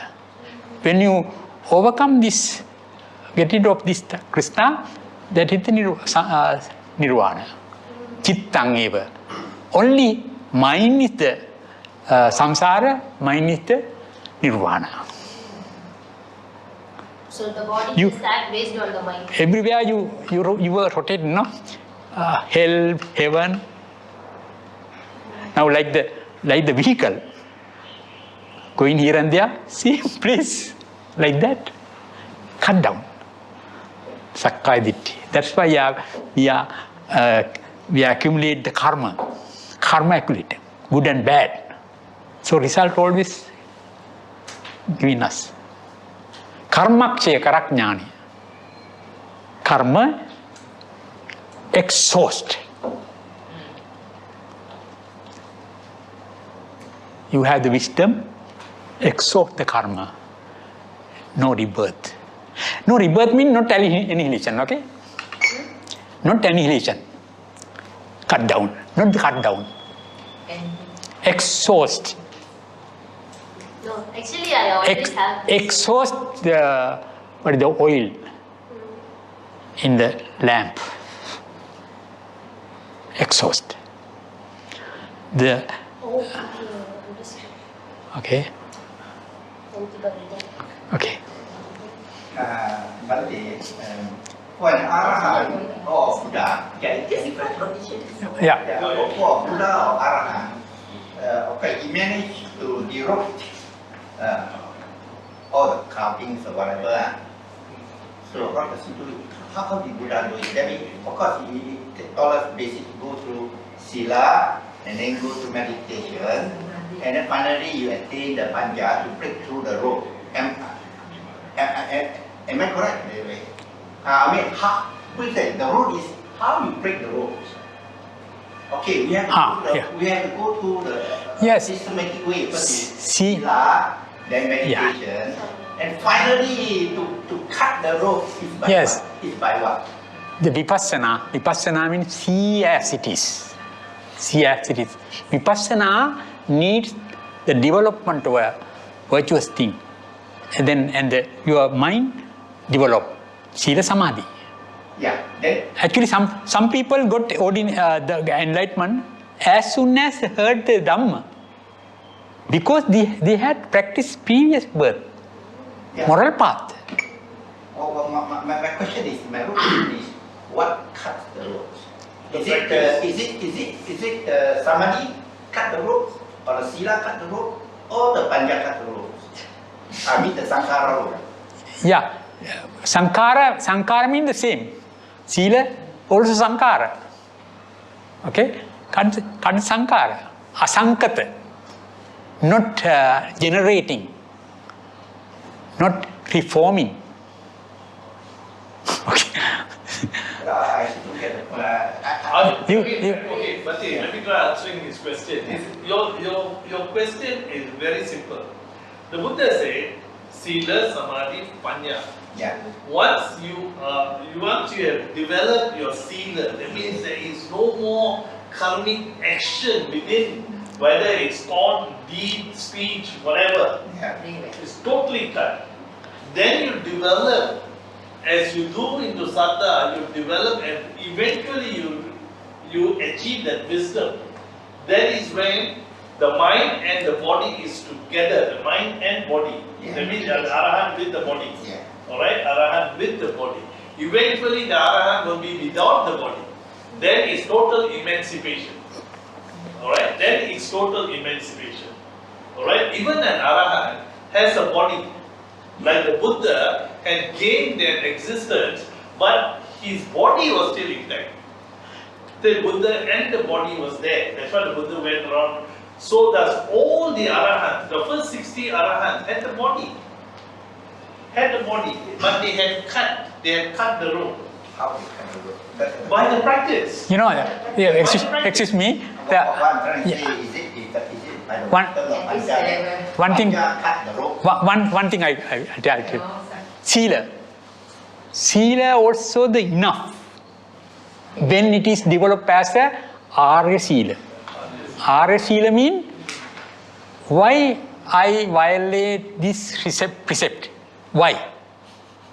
When you overcome this, get rid of this Krishna, that is the nirvana. Chittang eva. Only mind is the samsara, mind is the nirvana. So the body is that based on the mind. Everywhere you were rotating, no? Hell, heaven. Now like the vehicle, going here and there, see, please, like that, cut down. Sakkaya Ditthi. That's why we accumulate the karma accumulate, good and bad. So result always given us. Karmakshaya karakñāni. Karma exhaust. You have the wisdom, exhaust the karma. No rebirth. No rebirth means not annihilation, okay? Not annihilation. Cut down, not cut down. Exhaust. No, actually I always have. Exhaust the oil in the lamp. Exhaust. The okay. Okay. Bhante, for an Arahant or Buddha, Yeah. For Buddha or Arahant, okay, he managed to deroot all the carvings or whatever. So what does he do? How did Buddha do it? That means, of course, he always basically go through sila and then go to meditation, and then finally you attain the panya to break through the rope. Am I correct? I mean, how, the road is how you break the rope. Okay, we have to go through the systematic way. First is sila, then meditation, and finally to cut the rope is by what? Is by what? The vipassana. Vipassana means see as it is. See as it is. Vipassana needs the development of a virtuous thing. And then your mind develop. Sila samadhi. Yeah. Then actually, some people got the enlightenment as soon as they heard the Dhamma, because they had practiced previous birth, moral path. My question is, my question is, what cuts the ropes? Is it samadhi cut the ropes, or the sila cut the rope, or the panya cut the ropes? I mean the sankhara rope. Yeah, sankhara means the same. Sila also sankhara. Okay, cut sankhara, asankata, not generating, not reforming. Okay. Okay, Bhante, let me try answering his question. Your question is very simple. The Buddha said, Sila, Samadhi, Panya. Yeah. Once you have developed your Sila, that means there is no more karmic action within whether it's thought, deed, speech, whatever, Yeah. it's totally cut. Then you develop, as you do into saddha, you develop and eventually you achieve that wisdom. That is when the mind and the body is together, the mind and body. Yeah. That means an arahant with the body. Yeah. Alright, arahant with the body. Eventually the arahant will be without the body. Then it's total emancipation. Alright, then it's total emancipation. Alright, even an arahant has a body. Like the Buddha had gained their existence, but his body was still intact. The Buddha and the body was there. That's why the Buddha went around. So does all the arahants, the first 60 arahants had the body. Had the body, but they had cut the rope. How you can do it? By the practice. You know, excuse me. What I'm trying to say is it by the One- wisdom of Anja, One thing, Anja cut the rope. one thing I tell you. Sila. Sila also the enough. When it is developed as a Arya Sila. Arya Sila means why I violate this precept? Why?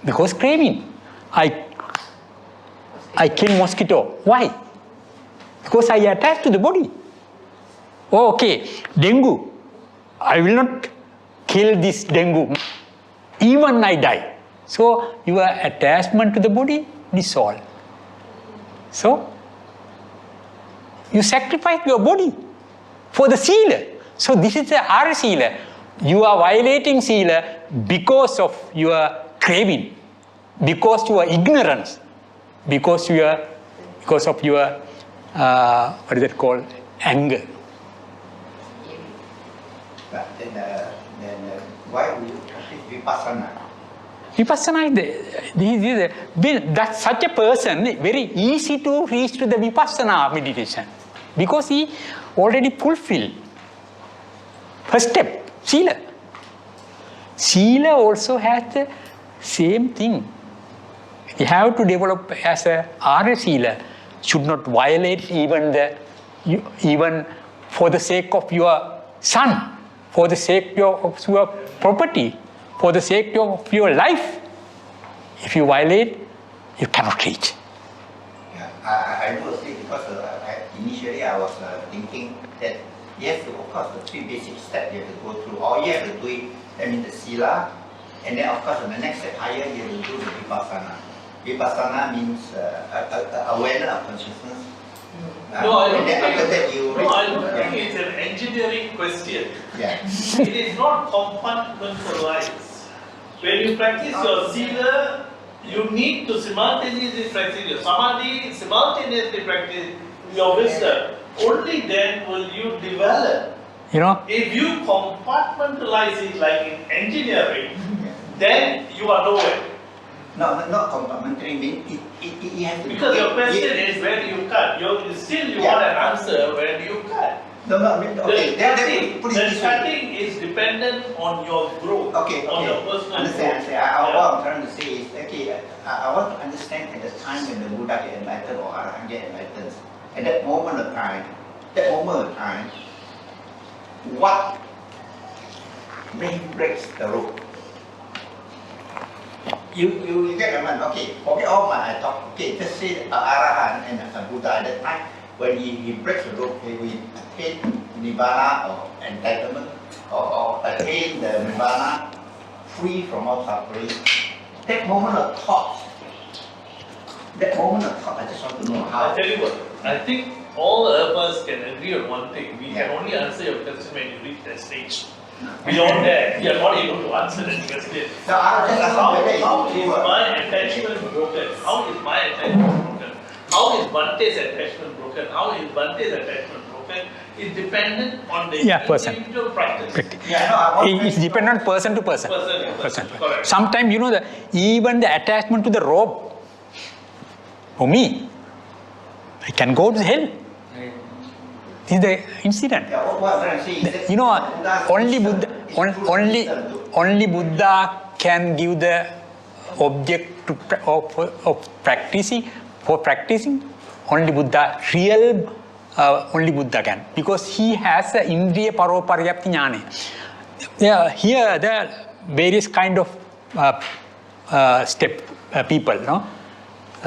Because craving. I kill mosquito. Why? Because I attach to the body. Oh, okay, dengue. I will not kill this dengue. Even I die. So your attachment to the body dissolve. So you sacrifice your body for the sila. So this is the Arya Sila. You are violating sila because of your craving, because your ignorance, because of your what is it called, anger. But then why would you practice vipassana? Vipassana, that such a person very easy to reach to the vipassana meditation because he already fulfilled first step, sila. Sila also has the same thing. You have to develop as a Arya Sila, should not violate even for the sake of your son, for the sake of your property, for the sake of your life. If you violate, you cannot reach. Yeah, I do agree because initially I was thinking that yes, of course, the three basic steps you have to go through, or you have to do it, that means the sila, and then of course the next step higher you have to do the vipassana. Vipassana means awareness of consciousness. And then after that you I don't think it's an engineering question. Yeah. It is not compartmentalized. When you practice your sila, you need to simultaneously practice your samadhi, simultaneously practice your wisdom. Only then will you develop. You know, If you compartmentalize it like in engineering, then you are nowhere. No, not compartmentary means it has to be. Because your question is where do you cut? You want an answer, where do you cut? No, okay. Put it The this way. cutting is dependent on your growth, Okay, on your personal understand. growth. What I'm trying to say is, okay, I want to understand at the time when the Buddha get enlightened or Arahant get enlightened, at that moment of time, what breaks the rope? You get the man, okay, forget all my talk, okay, just say Arahant and Buddha at that time, when he breaks the rope, he will attain Nibbana or entitlement, or attain the Nibbana free from all suffering. That moment of thought, I just want to know how. I'll tell you what, I think all of us can agree on one thing. We can only answer your question when you reach that stage. Beyond that, we are not able to answer that question. So I just ask How whether is my attachment broken? How is my attachment broken? How is Bhante's attachment broken? How is Bhante's attachment broken? It's dependent on the person. individual practice. It's dependent person to person. Person. Correct. Sometimes, even the attachment to the rope, for me, I can go to hell. This is the incident. what I'm trying to say is that Only Buddha can give the object of practicing. For practicing, only Buddha, real only Buddha can, because he has the Indriya Paroparyapti Jnana. Yeah, here there are various kind of people, no?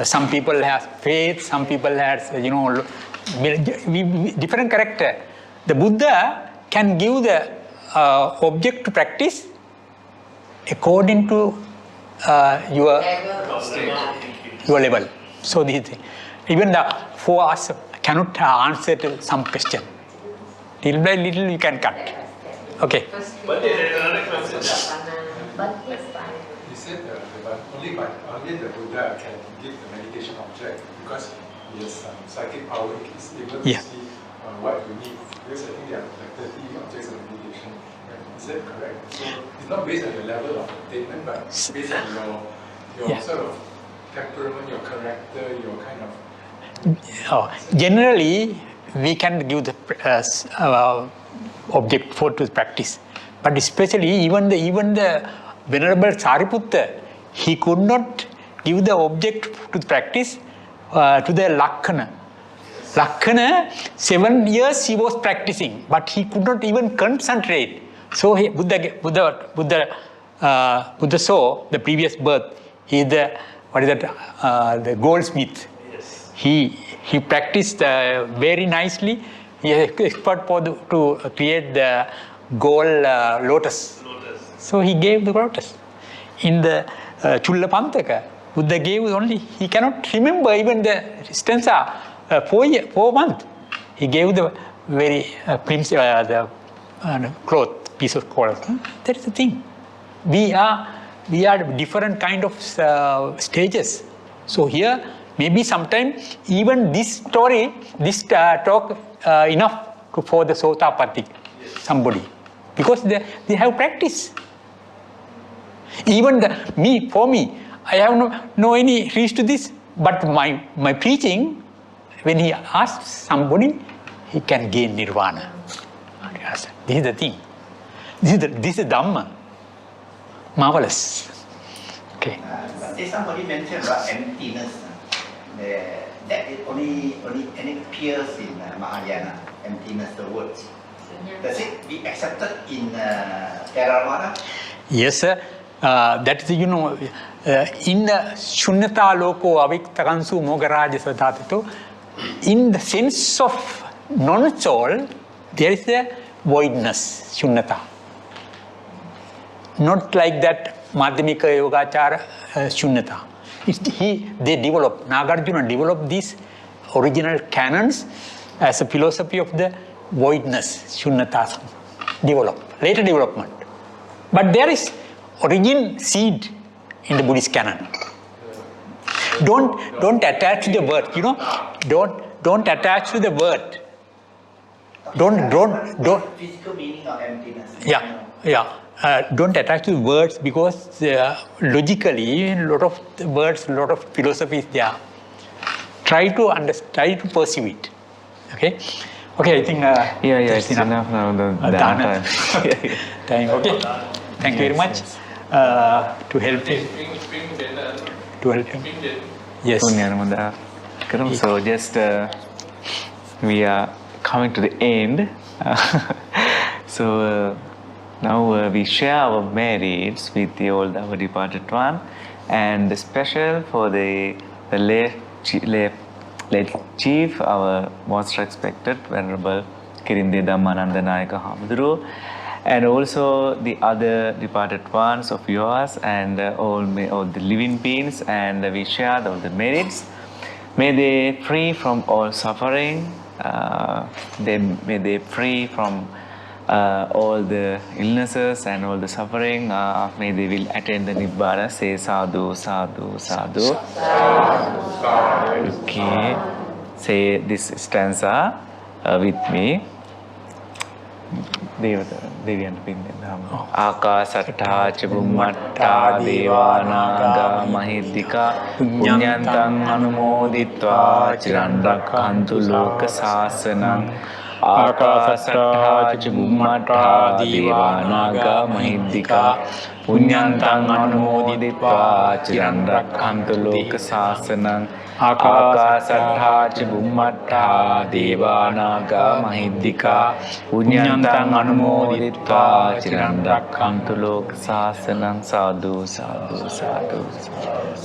Some people have faith, some people has, different character. The Buddha can give the object to practice according to your level. So this thing. Even the 4 hours cannot answer to some question. Little by little you can cut. Okay. But there is another question. He said only the Buddha can give the meditation object, because he has some psychic power. He is able to see what you need. Because I think there are like 30 objects of meditation. Is that correct? So it's not based on your level of attainment, but based on your sort of temperament, your character, your kind of. Generally, we can give the object for to practice, but especially even the Venerable Sariputta, he could not give the object to practice to the Lakhana. Lakhana, 7 years he was practicing, but he could not even concentrate. So Buddha saw the previous birth. He is the the goldsmith. Yes. He practiced very nicely. He is expert to create the gold lotus. So he gave the lotus. In the Chulla Pantaka, Buddha gave only, he cannot remember even the stanza, 4 months. He gave the very cloth, piece of cloth. That is the thing. We are different kind of stages. So here, maybe sometime even this story, this talk enough for the Sotapatti, somebody. Because they have practice. Even for me, I have no any reach to this, but my preaching, when he asks somebody, he can gain nirvana. This is the thing. This is Dhamma. Marvelous. Okay. But somebody mentioned about emptiness. That it only appears in Mahayana, emptiness, the words. Does it be accepted in Theravada? Yes, sir. That is, in the Shunyata Loko Aviktakansu Mogaraja Sadhatato, in the sense of non-soul, there is a voidness, Shunyata. Not like that Madhyamika Yogachara Shunyata. They develop, Nagarjuna developed these original canons as a philosophy of the voidness, Shunyata, later development. But there is origin seed in the Buddhist canon. Don't attach to the word, don't attach to the word. Don't. Physical meaning of emptiness. Yeah. Don't attach to words, because logically, a lot of words, a lot of philosophies there. Try to understand, try to perceive it. Okay, I think it's enough now. The time. Time. Okay. Thank you very much. To help him. Yes. So just we are coming to the end. So now we share our merits with the old our departed one, and special for the late chief, our most respected Venerable Kirinde Dhammanandanayaka Hamduru, and also the other departed ones of yours, and all the living beings, and we share all the merits. May they free from all suffering. May they free from all the illnesses and all the suffering. May they will attain the Nibbana. Say sadhu, sadhu, sadhu. Okay. Say this stanza with me. Deviyan Pindam. Akasatta Chibummatta Devanaga Mahidika Punyantang Anumoditva Chirandrakhantu Loka Sasanam ආකාසට්ඨා ච බුම්මට්ඨා දේවානාගා මහිද්దికා පුඤ්ඤන්තං අනුමෝදිත්වා චිරන් රක්ඛන්තු ලෝක ශාසනං ආකාසට්ඨා ච බුම්මට්ඨා දේවානාගා මහිද්దికා පුඤ්ඤන්තං අනුමෝදිත්වා චිරන් රක්ඛන්තු ලෝක ශාසනං සාදු සාදු සාදු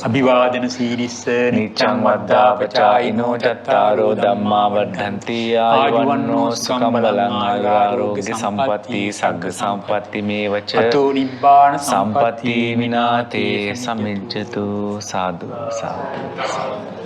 අභිවාදන සීලිස්ස නිච්ඡං වද්දාපචායිනෝ චත්තාරෝ ධම්මා වද්ධන්ති ආයුවන්නෝ සුඛං බලං ආයුරාෝග්‍ය සම්පatti සග්ග සම්පatti මේවච අතෝ නිබ්බාන සම්පatti විනාතේ සමිජ්ජතු සාදු සාදු සාදු